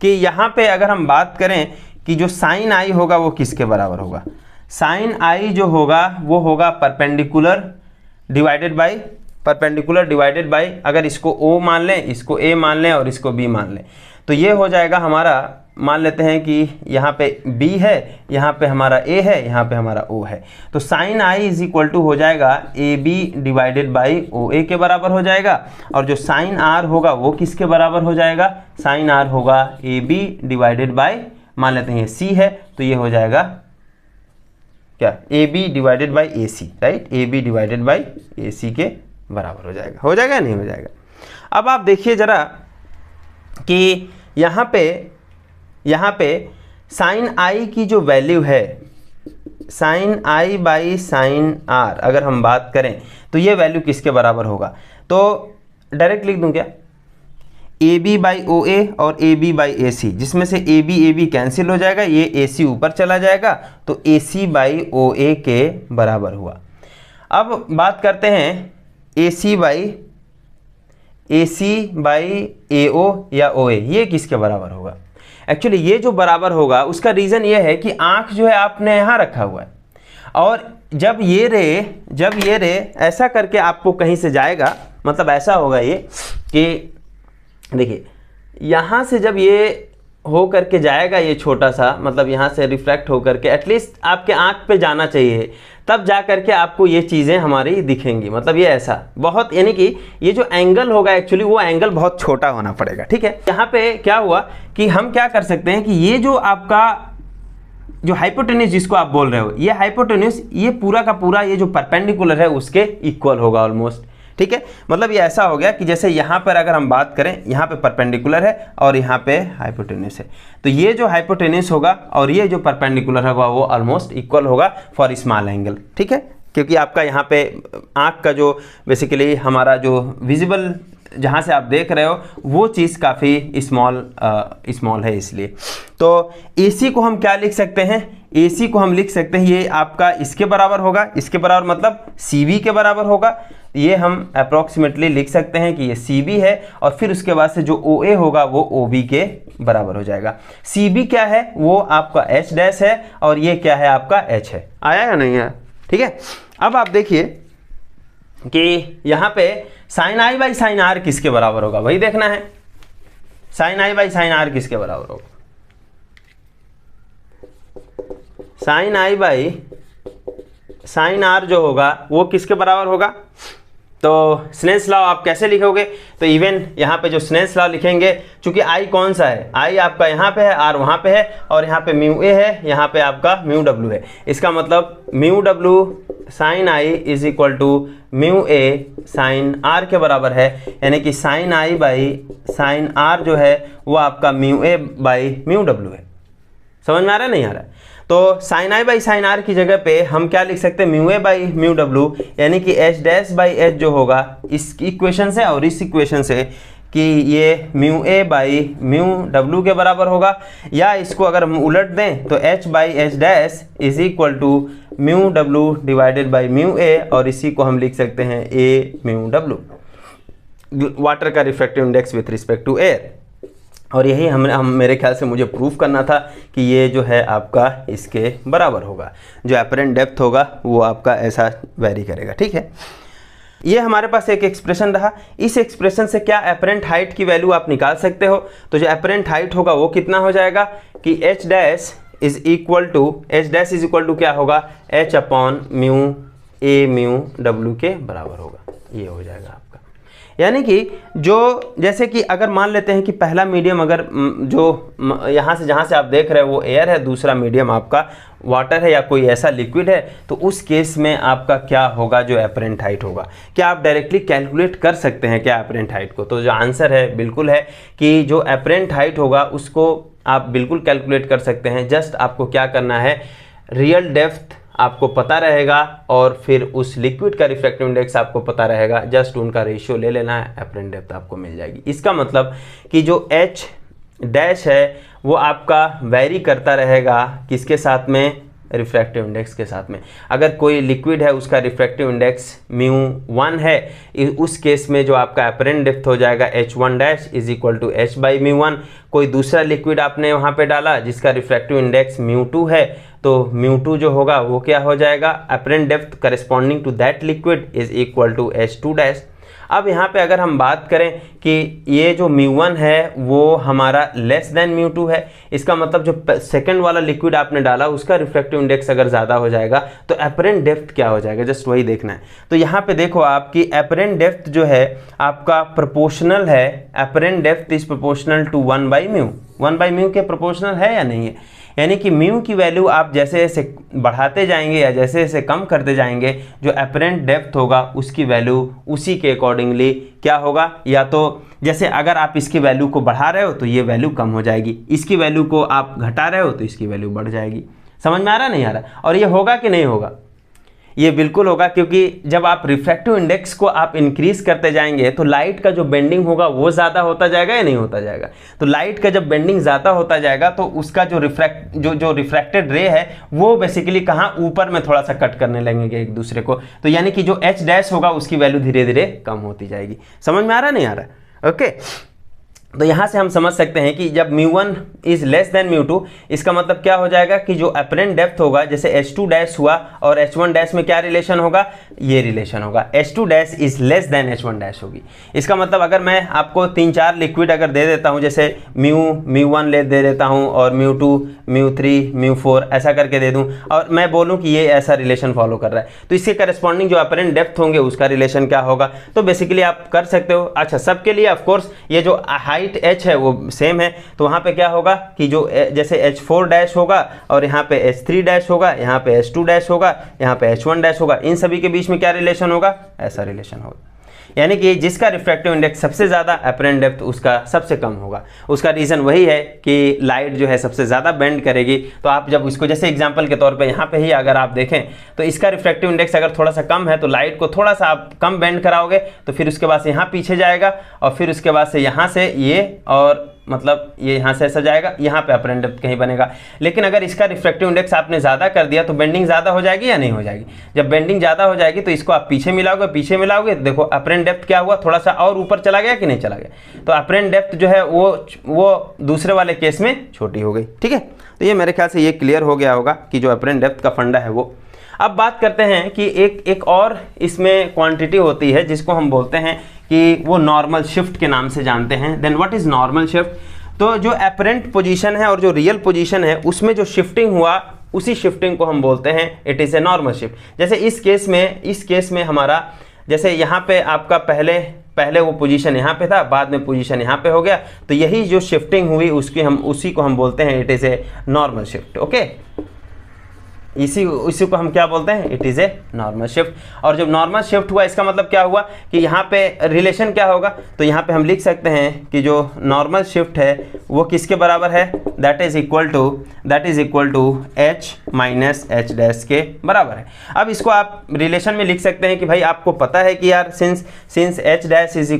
कि यहाँ पे अगर हम बात करें कि जो साइन आई होगा वो किसके बराबर होगा। साइन आई जो होगा वो होगा परपेंडिकुलर डिवाइडेड बाय, अगर इसको ओ मान लें, इसको ए मान लें और इसको बी मान लें, तो ये हो जाएगा हमारा, मान लेते हैं कि यहाँ पे b है, यहाँ पे हमारा a है, यहाँ पे हमारा o है, तो sine i is equal to हो जाएगा ab डिवाइडेड बाई OA के बराबर हो जाएगा। और जो साइन r होगा वो किसके बराबर हो जाएगा, साइन r होगा ab डिवाइडेड बाई, मान लेते हैं c है, तो ये हो जाएगा क्या, ab divided by AC, right, ab divided by AC के बराबर हो जाएगा, नहीं हो जाएगा। अब आप देखिए जरा कि यहाँ पे साइन आई की जो वैल्यू है, sine I by sine R अगर हम बात करें तो ये वैल्यू किसके बराबर होगा, तो डायरेक्ट लिख दूं क्या, ए बी बाई ओ ए और ए बी बाई ए सी, जिसमें से ए बी कैंसिल हो जाएगा, ये ए सी ऊपर चला जाएगा, तो ए सी बाई ओ ए के बराबर हुआ। अब बात करते हैं ए सी बाई ए ओ या ओ ए, ये किसके बराबर होगा। एक्चुअली ये जो बराबर होगा उसका रीज़न ये है कि आँख जो है आपने यहाँ रखा हुआ है, और जब ये रे ऐसा करके आपको कहीं से जाएगा, मतलब ऐसा होगा ये कि देखिए यहाँ से जब ये हो करके जाएगा, ये छोटा सा, मतलब यहाँ से रिफ्रैक्ट हो करके एटलीस्ट आपके आँख पे जाना चाहिए, तब जा करके आपको ये चीज़ें हमारी दिखेंगी। मतलब ये ऐसा बहुत, यानी कि ये जो एंगल होगा एक्चुअली वो एंगल बहुत छोटा होना पड़ेगा, ठीक है। यहाँ पे क्या हुआ कि हम क्या कर सकते हैं कि ये जो आपका जो हाइपोटेन्यूज जिसको आप बोल रहे हो, ये हाइपोटेन्यूज ये पूरा का पूरा ये जो परपेंडिकुलर है उसके इक्वल होगा ऑलमोस्ट, ठीक है। मतलब ये ऐसा हो गया कि जैसे यहाँ पर अगर हम बात करें, यहाँ पे परपेंडिकुलर है और यहाँ पे हाइपोटेन्यूज है, तो ये जो हाइपोटेन्यूज होगा और ये जो परपेंडिकुलर होगा वो ऑलमोस्ट इक्वल होगा फॉर स्मॉल एंगल, ठीक है। क्योंकि आपका यहाँ पे आँख का जो बेसिकली हमारा जो विजिबल जहाँ से आप देख रहे हो वो चीज़ काफ़ी स्मॉल है, इसलिए तो AC को हम क्या लिख सकते हैं, AC को हम लिख सकते हैं ये आपका इसके बराबर होगा, इसके बराबर मतलब CV के बराबर होगा। ये हम अप्रॉक्सीमेटली लिख सकते हैं कि ये CV है और फिर उसके बाद से जो OA होगा वो OB के बराबर हो जाएगा। CB क्या है, वो आपका H डैश है और ये क्या है आपका H है। आया या नहीं आया, ठीक है। अब आप देखिए कि यहाँ पे sine I by sine R किसके बराबर होगा, वही देखना है। Sine I by sine R किसके बराबर होगा, sine I by sine R जो होगा वो किसके बराबर होगा। तो स्नेल्स लॉ आप कैसे लिखोगे, तो इवन यहाँ पे जो स्नेल्स लॉ लिखेंगे, चूंकि I कौन सा है, I आपका यहाँ पे है, R वहाँ पे है और यहाँ पे म्यू A है, यहाँ पे आपका म्यू W है। इसका मतलब mu W sine I is equal to mu A sine R के बराबर है, यानी कि sine I by sine R जो है वो आपका mu A by mu W है। समझ में आ रहा है नहीं आ रहा है। तो sine I by sine R की जगह पे हम क्या लिख सकते हैं, mu A by mu W, यानी कि H डैश बाई H जो होगा इस इक्वेशन से और इस इक्वेशन से कि ये mu A by mu W के बराबर होगा, या इसको अगर हम उलट दें तो H by H dash is equal to mu W divided by mu A, और इसी को हम लिख सकते हैं A म्यू W, वाटर का refractive index with respect to air. और यही हम मेरे ख्याल से मुझे प्रूफ करना था कि ये जो है आपका इसके बराबर होगा, जो एपरेंट डेप्थ होगा वो आपका ऐसा वेरी करेगा, ठीक है। ये हमारे पास एक एक्सप्रेशन रहा, इस एक्सप्रेशन से क्या एपरेंट हाइट की वैल्यू आप निकाल सकते हो। तो जो एपरेंट हाइट होगा वो कितना हो जाएगा कि H dash is equal to क्या होगा, H upon mu A mu W के बराबर होगा, ये हो जाएगा आपका। यानी कि जो जैसे कि अगर मान लेते हैं कि पहला मीडियम अगर जो यहाँ से जहाँ से आप देख रहे हो वो एयर है, दूसरा मीडियम आपका वाटर है या कोई ऐसा लिक्विड है, तो उस केस में आपका क्या होगा जो एपरेंट हाइट होगा। क्या आप डायरेक्टली कैलकुलेट कर सकते हैं क्या एपरेंट हाइट को, तो जो आंसर है बिल्कुल है कि जो एपरेंट हाइट होगा उसको आप बिल्कुल कैलकुलेट कर सकते हैं। जस्ट आपको क्या करना है, रियल डेप्थ आपको पता रहेगा और फिर उस लिक्विड का रिफ्रैक्टिव इंडेक्स आपको पता रहेगा, जस्ट उनका रेशियो ले लेना है, एपरेंट डेप्थ आपको मिल जाएगी। इसका मतलब कि जो H डैश है वो आपका वेरी करता रहेगा किसके साथ में, रिफ्रैक्टिव इंडेक्स के साथ में। अगर कोई लिक्विड है उसका रिफ्रैक्टिव इंडेक्स μ1 है, उस केस में जो आपका एपरेंट डेप्थ हो जाएगा H1 dash is equal to H by μ1। कोई दूसरा लिक्विड आपने वहाँ पे डाला जिसका रिफ्रैक्टिव इंडेक्स μ2 है, तो μ2 जो होगा वो क्या हो जाएगा, apparent depth corresponding to that liquid is equal to H2 dash. अब यहाँ पे अगर हम बात करें कि ये जो μ1 है वो हमारा लेस देन μ2 है, इसका मतलब जो सेकंड वाला लिक्विड आपने डाला उसका रिफ्रैक्टिव इंडेक्स अगर ज़्यादा हो जाएगा तो एपरेंट डेप्थ क्या हो जाएगा, जस्ट वही देखना है। तो यहाँ पे देखो आपकी एपरेंट डेप्थ जो है आपका प्रोपोर्शनल है, apparent depth is proportional to 1 by mu, 1 by mu के प्रोपोर्शनल है या नहीं है। यानी कि म्यू की वैल्यू आप जैसे जैसे बढ़ाते जाएंगे या जैसे जैसे कम करते जाएंगे, जो एपरेंट डेप्थ होगा उसकी वैल्यू उसी के अकॉर्डिंगली क्या होगा, या तो जैसे अगर आप इसकी वैल्यू को बढ़ा रहे हो तो ये वैल्यू कम हो जाएगी, इसकी वैल्यू को आप घटा रहे हो तो इसकी वैल्यू बढ़ जाएगी। समझ में आ रहा नहीं आ रहा, और ये होगा कि नहीं होगा, ये बिल्कुल होगा, क्योंकि जब आप रिफ्रैक्टिव इंडेक्स को आप इंक्रीज करते जाएंगे तो लाइट का जो बेंडिंग होगा वो ज़्यादा होता जाएगा या नहीं होता जाएगा। तो लाइट का जब बेंडिंग ज़्यादा होता जाएगा तो उसका जो रिफ्रैक्टेड रे है वो बेसिकली कहाँ, ऊपर में थोड़ा सा कट करने लगेंगे एक दूसरे को, तो यानी कि जो H डैश होगा उसकी वैल्यू धीरे धीरे कम होती जाएगी। समझ में आ रहा नहीं आ रहा, ओके। तो यहाँ से हम समझ सकते हैं कि जब μ1 इज लेस देन μ2, इसका मतलब क्या हो जाएगा कि जो अपरेंट डेप्थ होगा, जैसे H2 डैश हुआ और H1 डैश में क्या रिलेशन होगा, ये रिलेशन होगा, H2 dash is less than H1 dash होगी। इसका मतलब अगर मैं आपको 3-4 लिक्विड अगर दे देता हूँ, जैसे μ1 दे देता हूँ और μ2 μ3 μ4 ऐसा करके दे दूँ, और मैं बोलूँ कि ये ऐसा रिलेशन फॉलो कर रहा है, तो इसके करस्पॉन्डिंग जो अपरेंट डेप्थ होंगे उसका रिलेशन क्या होगा। तो बेसिकली आप कर सकते हो। अच्छा, सबके लिए ऑफकोर्स ये जो हाइट h है वो सेम है, तो वहाँ पे क्या होगा कि जो जैसे H4 डैश होगा और यहाँ पे H3 डैश होगा, यहाँ पे H2 डैश होगा, यहाँ पे H1 डैश होगा, इन सभी के बीच में क्या रिलेशन होगा, ऐसा रिलेशन होगा। यानी कि जिसका रिफ्रैक्टिव इंडेक्स सबसे ज़्यादा अपरेंट डेप्थ उसका सबसे कम होगा। उसका रीज़न वही है कि लाइट जो है सबसे ज़्यादा बेंड करेगी। तो आप जब इसको जैसे एग्जांपल के तौर पे यहाँ पे ही अगर आप देखें तो इसका रिफ्रैक्टिव इंडेक्स अगर थोड़ा सा कम है तो लाइट को थोड़ा सा आप कम बेंड कराओगे तो फिर उसके बाद से यहाँ पीछे जाएगा और फिर उसके बाद से यहाँ से ये, और मतलब ये यहाँ से ऐसा जाएगा, यहाँ पे अपरेंट डेप्थ कहीं बनेगा। लेकिन अगर इसका रिफ्रैक्टिव इंडेक्स आपने ज़्यादा कर दिया तो बेंडिंग ज़्यादा हो जाएगी या नहीं हो जाएगी। जब बेंडिंग ज़्यादा हो जाएगी तो इसको आप पीछे मिलाओगे, देखो अपरेंट डेप्थ क्या हुआ, थोड़ा सा और ऊपर चला गया कि नहीं चला गया। तो अपरेंट डेप्थ जो है वो दूसरे वाले केस में छोटी हो गई। ठीक है, तो ये मेरे ख्याल से ये क्लियर हो गया होगा कि जो अपरेंट डेप्थ का फंडा है वो। अब बात करते हैं कि एक और इसमें क्वांटिटी होती है जिसको हम बोलते हैं कि वो नॉर्मल शिफ्ट के नाम से जानते हैं। Then what is normal shift? तो जो अपरेंट पोजीशन है और जो रियल पोजीशन है उसमें जो शिफ्टिंग हुआ उसी शिफ्टिंग को हम बोलते हैं it is a normal shift. जैसे इस केस में हमारा जैसे यहाँ पे आपका पहले वो पोजीशन यहाँ पे था, बाद में पोजीशन यहाँ पे हो गया, तो यही जो शिफ्टिंग हुई उसी को हम बोलते हैं it is a normal shift. Okay, इसी को हम क्या बोलते हैं, it is a normal shift. और जब नॉर्मल शिफ्ट हुआ इसका मतलब क्या हुआ कि यहाँ पे रिलेशन क्या होगा, तो यहाँ पे हम लिख सकते हैं कि जो नॉर्मल शिफ्ट है वो किसके बराबर है, that is equal to h minus H dash के बराबर है। अब इसको आप रिलेशन में लिख सकते हैं कि भाई आपको पता है कि यार since h dash is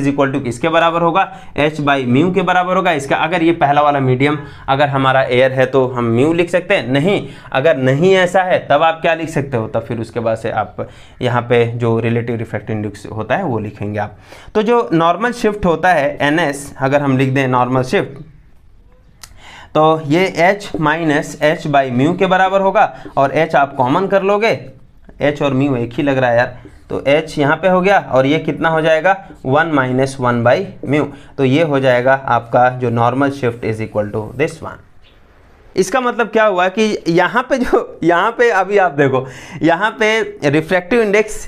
equal to किसके बराबर होगा, h बाई म्यू के बराबर होगा। इसका अगर ये पहला वाला मीडियम अगर हमारा एयर है तो हम म्यू लिख सकते हैं, नहीं अगर नहीं ऐसा है तब आप क्या लिख सकते हो, तब फिर उसके बाद से आप यहाँ पे जो रिलेटिव रिफ्रैक्टिव इंडेक्स होता है वो लिखेंगे आप। तो जो नॉर्मल शिफ्ट होता है ns, अगर हम लिख दें नॉर्मल शिफ्ट, तो ये h minus H by mu के बराबर होगा और h आप कॉमन कर लोगे, h और म्यू एक ही लग रहा है यार, तो h यहाँ पे हो गया और ये कितना हो जाएगा 1 माइनस 1 बाई म्यू। तो ये हो जाएगा आपका जो normal shift is equal to this one. इसका मतलब क्या हुआ कि यहाँ पे अभी आप देखो, यहाँ पे रिफ्रैक्टिव इंडेक्स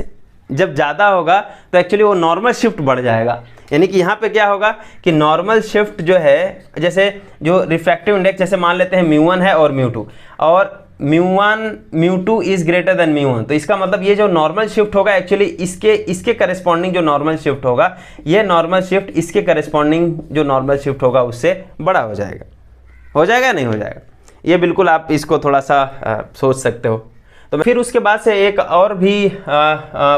जब ज़्यादा होगा तो एक्चुअली वो नॉर्मल शिफ्ट बढ़ जाएगा। यानी कि यहाँ पे क्या होगा कि नॉर्मल शिफ्ट जो है, जैसे जो रिफ्रैक्टिव इंडेक्स जैसे मान लेते हैं μ1 है और μ2, और μ2 इज ग्रेटर देन μ1, तो इसका मतलब ये जो नॉर्मल शिफ्ट होगा एक्चुअली इसके करस्पॉन्डिंग जो नॉर्मल शिफ्ट होगा, ये नॉर्मल शिफ्ट इसके करस्पॉन्डिंग जो नॉर्मल शिफ्ट होगा उससे बड़ा हो जाएगा नहीं हो जाएगा। ये बिल्कुल आप इसको थोड़ा सा सोच सकते हो। तो फिर उसके बाद से एक और भी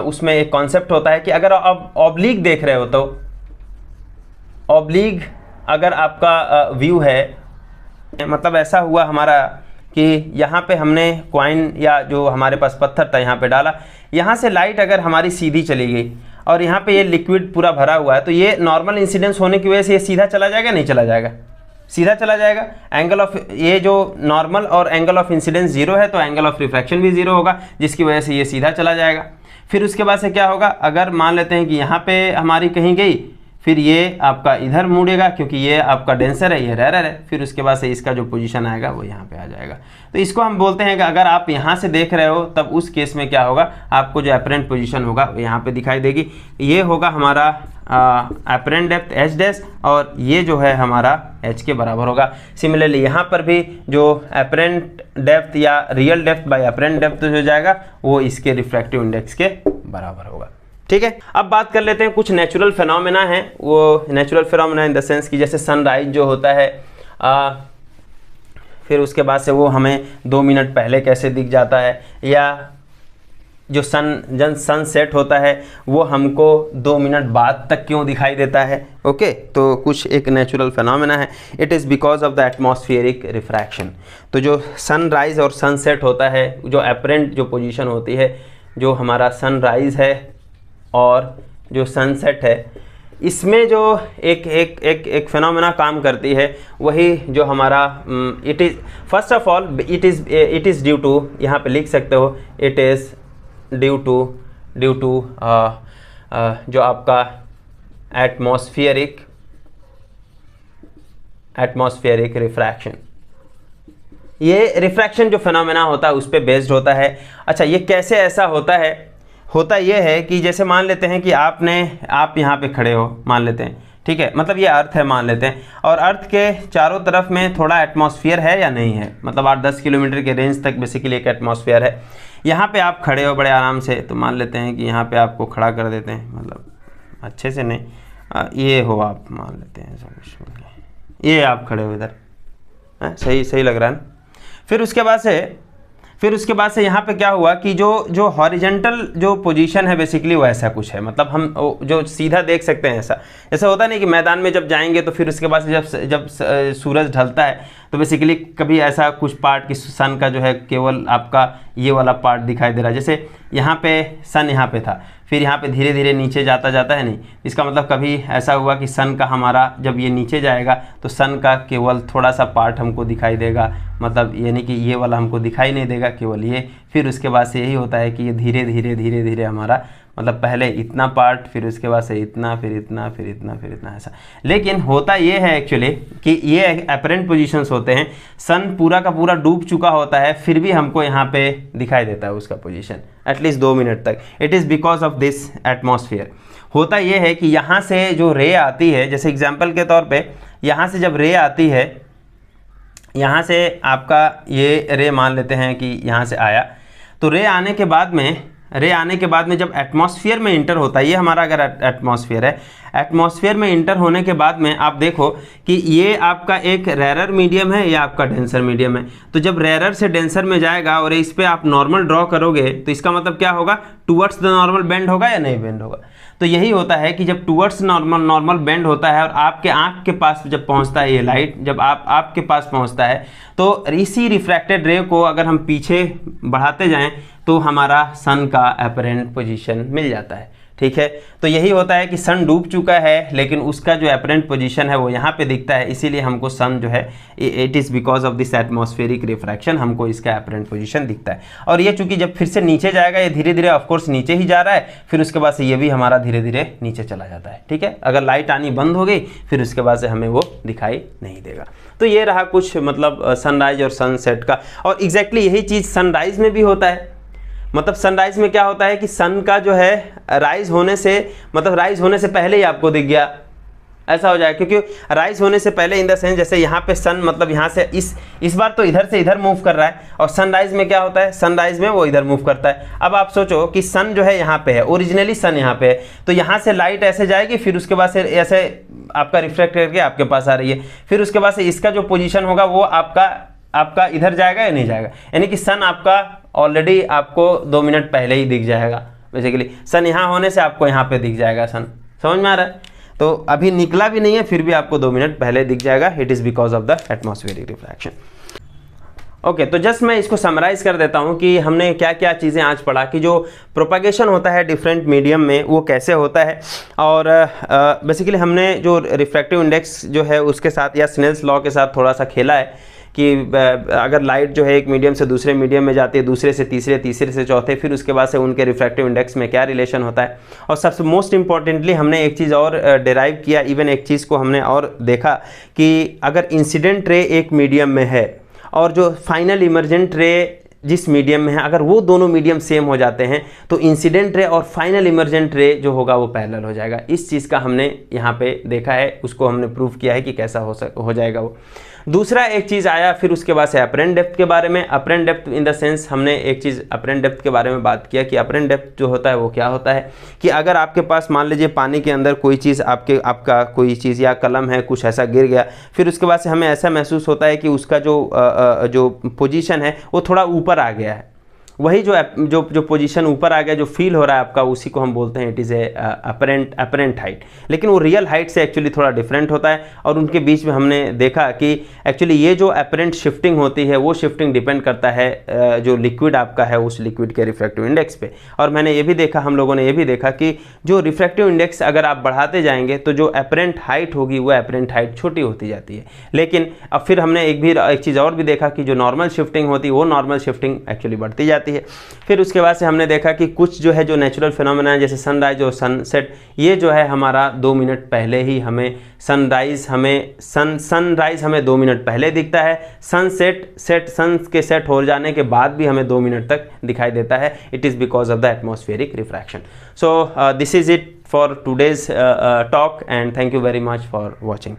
उसमें एक कॉन्सेप्ट होता है कि अगर आप ऑब्लिक देख रहे हो तो ऑब्लिक अगर आपका व्यू है, मतलब ऐसा हुआ हमारा कि यहाँ पे हमने कॉइन या जो हमारे पास पत्थर था यहाँ पे डाला, यहाँ से लाइट अगर हमारी सीधी चली गई और यहाँ पे ये लिक्विड पूरा भरा हुआ है, तो ये नॉर्मल इंसिडेंस होने की वजह से ये सीधा चला जाएगा नहीं चला जाएगा, सीधा चला जाएगा। एंगल ऑफ ये जो नॉर्मल और एंगल ऑफ इंसिडेंस जीरो है तो एंगल ऑफ रिफ्रैक्शन भी जीरो होगा, जिसकी वजह से ये सीधा चला जाएगा। फिर उसके बाद से क्या होगा, अगर मान लेते हैं कि यहाँ पे हमारी कहीं गई, फिर ये आपका इधर मुड़ेगा क्योंकि ये आपका डेंसर है, ये रेरर है, फिर उसके बाद से इसका जो पोजीशन आएगा वो यहाँ पे आ जाएगा। तो इसको हम बोलते हैं कि अगर आप यहाँ से देख रहे हो तब उस केस में क्या होगा, आपको जो अपरेंट पोजीशन होगा वो यहाँ पे दिखाई देगी। ये होगा हमारा अपरेंट डेप्थ h डैश और ये जो है हमारा h के बराबर होगा। सिमिलरली यहाँ पर भी जो अपरेंट डेप्थ या real depth by apparent depth हो जाएगा वो इसके रिफ्रैक्टिव इंडेक्स के बराबर होगा। ठीक है, अब बात कर लेते हैं कुछ नेचुरल फिनोमेना हैं। वो natural phenomena in the sense कि जैसे सनराइज जो होता है, फिर उसके बाद से वो हमें 2 मिनट पहले कैसे दिख जाता है, या जो सन सेट होता है वो हमको 2 मिनट बाद तक क्यों दिखाई देता है। ओके, तो कुछ एक नेचुरल फिनोमेना है, it is because of the atmospheric refraction. तो जो सनराइज और सनसेट होता है, जो अपरेंट जो पोजीशन होती है, जो हमारा सनराइज है और जो सनसेट है, इसमें जो एक फिनोमेना काम करती है वही जो हमारा it is first of all it is due to, यहाँ पे लिख सकते हो इट इज़ ड्यू टू जो आपका एटमॉस्फेरिक रिफ्रैक्शन। ये रिफ्रैक्शन जो फिनोमेना होता है उस पर बेस्ड होता है। अच्छा, ये कैसे ऐसा होता है? होता ये है कि जैसे मान लेते हैं कि आप यहाँ पे खड़े हो, मान लेते हैं, ठीक है, मतलब ये अर्थ है मान लेते हैं, और अर्थ के चारों तरफ में थोड़ा एटमॉस्फेयर है या नहीं है, मतलब 8-10 किलोमीटर के रेंज तक बेसिकली एक एटमॉस्फेयर है। यहाँ पे आप खड़े हो बड़े आराम से, तो मान लेते हैं कि यहाँ पे आपको खड़ा कर देते हैं, मतलब अच्छे से नहीं, ये हो आप, मान लेते हैं ये आप खड़े हो इधर, सही लग रहा है ना। फिर उसके बाद से यहाँ पे क्या हुआ कि जो हॉरिजेंटल जो पोजीशन है बेसिकली वो ऐसा कुछ है, मतलब हम जो सीधा देख सकते हैं ऐसा, जैसे होता नहीं कि मैदान में जब जाएंगे तो फिर उसके बाद से जब सूरज ढलता है तो बेसिकली कभी ऐसा कुछ पार्ट कि सन का जो है केवल आपका ये वाला पार्ट दिखाई दे रहा है, जैसे यहाँ पे सन यहाँ पे था, फिर यहाँ पे धीरे धीरे नीचे जाता है नहीं, इसका मतलब कभी ऐसा हुआ कि सन का हमारा जब ये नीचे जाएगा तो सन का केवल थोड़ा सा पार्ट हमको दिखाई देगा, मतलब यानी कि ये वाला हमको दिखाई नहीं देगा, केवल ये। फिर उसके बाद से यही होता है कि ये धीरे धीरे हमारा मतलब पहले इतना पार्ट, फिर उसके बाद से इतना, फिर इतना, फिर इतना, फिर इतना, ऐसा। लेकिन होता ये है एक्चुअली कि ये अपरेंट पोजीशंस होते हैं, सन पूरा का पूरा डूब चुका होता है, फिर भी हमको यहाँ पे दिखाई देता है उसका पोजीशन एटलीस्ट 2 मिनट तक। It is because of this atmosphere. होता ये है कि यहाँ से जो रे आती है, जैसे एग्जाम्पल के तौर पर यहाँ से जब रे आती है, यहाँ से आपका ये रे मान लेते हैं कि यहाँ से आया, तो रे आने के बाद में जब एटमॉस्फेयर में इंटर होता है, ये हमारा अगर एटमॉस्फेयर है, एटमॉस्फेयर में इंटर होने के बाद में आप देखो कि ये आपका एक रेरर मीडियम है या आपका डेंसर मीडियम है। तो जब रेरर से डेंसर में जाएगा और इस पर आप नॉर्मल ड्रॉ करोगे तो इसका मतलब क्या होगा, टूवर्ड्स द नॉर्मल बेंड होगा या नहीं बेंड होगा। तो यही होता है कि जब टूवर्ड्स नॉर्मल बेंड होता है और आपके आँख के पास जब पहुँचता है ये लाइट, जब आपके पास पहुँचता है तो इसी रिफ्रैक्टेड रे को अगर हम पीछे बढ़ाते जाएं तो हमारा सन का अपरेंट पोजीशन मिल जाता है, ठीक है। तो यही होता है कि सन डूब चुका है लेकिन उसका जो अपरेंट पोजीशन है वो यहाँ पे दिखता है, इसीलिए हमको सन जो है it is because of this atmospheric refraction हमको इसका अपरेंट पोजीशन दिखता है। और ये चूंकि जब फिर से नीचे जाएगा, ये धीरे धीरे ऑफकोर्स नीचे ही जा रहा है, फिर उसके बाद से ये भी हमारा धीरे धीरे नीचे चला जाता है, ठीक है। अगर लाइट आनी बंद हो गई फिर उसके बाद से हमें वो दिखाई नहीं देगा। तो ये रहा कुछ मतलब सनराइज और सनसेट का। और एग्जैक्टली यही चीज़ सनराइज में भी होता है। मतलब सनराइज में क्या होता है कि सन का जो है राइज होने से पहले ही आपको दिख गया, ऐसा हो जाए, क्योंकि राइज होने से पहले इन द सेंस जैसे यहाँ पे सन मतलब यहाँ से इस बार तो इधर से इधर मूव कर रहा है, और सनराइज में क्या होता है, सनराइज में वो इधर मूव करता है। अब आप सोचो कि सन जो है यहाँ पे है, ओरिजिनली सन यहाँ पे है, तो यहाँ से लाइट ऐसे जाएगी, फिर उसके बाद से ऐसे आपका रिफ्लेक्ट करके आपके पास आ रही है, फिर उसके बाद से इसका जो पोजिशन होगा वो आपका इधर जाएगा या नहीं जाएगा, यानी कि सन आपका ऑलरेडी आपको 2 मिनट पहले ही दिख जाएगा। बेसिकली सन यहाँ होने से आपको यहाँ पे दिख जाएगा सन, समझ में आ रहा है। तो अभी निकला भी नहीं है फिर भी आपको 2 मिनट पहले दिख जाएगा। It is because of the atmospheric refraction. Okay, तो जस्ट मैं इसको समराइज़ कर देता हूँ कि हमने क्या क्या चीज़ें आज पढ़ा, कि जो प्रोपागेशन होता है डिफरेंट मीडियम में वो कैसे होता है, और बेसिकली हमने जो रिफ्रैक्टिव इंडेक्स जो है उसके साथ या स्नेल्स लॉ के साथ थोड़ा सा खेला है कि अगर लाइट जो है एक मीडियम से दूसरे मीडियम में जाती है, दूसरे से तीसरे, तीसरे से चौथे, फिर उसके बाद से उनके रिफ्रैक्टिव इंडेक्स में क्या रिलेशन होता है। और सबसे मोस्ट इंपॉर्टेंटली हमने एक चीज़ और डिराइव किया, इवन एक चीज़ को हमने और देखा कि अगर इंसिडेंट रे एक मीडियम में है और जो फाइनल इमर्जेंट रे जिस मीडियम में है, अगर वो दोनों मीडियम सेम हो जाते हैं तो इंसिडेंट रे और फाइनल इमर्जेंट रे जो होगा वो पैरेलल हो जाएगा। इस चीज़ का हमने यहाँ पे देखा है, उसको हमने प्रूव किया है कि कैसा हो जाएगा वो। दूसरा एक चीज़ आया फिर उसके बाद से अपरेंट डेप्थ के बारे में। Apparent depth in the sense हमने एक चीज़ अपरेंट डेप्थ के बारे में बात किया कि अपरेंट डेप्थ जो होता है वो क्या होता है, कि अगर आपके पास मान लीजिए पानी के अंदर कोई चीज़ आपका कोई चीज़ या कलम है कुछ ऐसा गिर गया, फिर उसके बाद से हमें ऐसा महसूस होता है कि उसका जो पोजीशन है वो थोड़ा ऊपर आ गया है, वही जो पोजीशन ऊपर आ गया, जो फील हो रहा है आपका, उसी को हम बोलते हैं it is a apparent height. लेकिन वो रियल हाइट से एक्चुअली थोड़ा डिफरेंट होता है, और उनके बीच में हमने देखा कि एक्चुअली ये जो अपरेंट शिफ्टिंग होती है वो शिफ्टिंग डिपेंड करता है जो लिक्विड आपका है उस लिक्विड के रिफ्रैक्टिव इंडेक्स पे। और मैंने ये भी देखा, हम लोगों ने ये भी देखा कि जो रिफ्रैक्टिव इंडेक्स अगर आप बढ़ाते जाएंगे तो जो अपरेंट हाइट होगी वो अपरेंट हाइट छोटी होती जाती है। लेकिन अब फिर हमने एक चीज़ और भी देखा कि जो नॉर्मल शिफ्टिंग होती है वो नॉर्मल शिफ्टिंग एक्चुअली बढ़ती जाती है। फिर उसके बाद से हमने देखा कि कुछ जो है जो नेचुरल फिनोमेना है, जैसे सनराइज और सनसेट, ये जो है हमारा 2 मिनट पहले ही हमें सनराइज हमें 2 मिनट पहले दिखता है, सन के सेट हो जाने के बाद भी हमें 2 मिनट तक दिखाई देता है। It is because of the atmospheric refraction. So this is it for today's talk, and thank you very much for watching.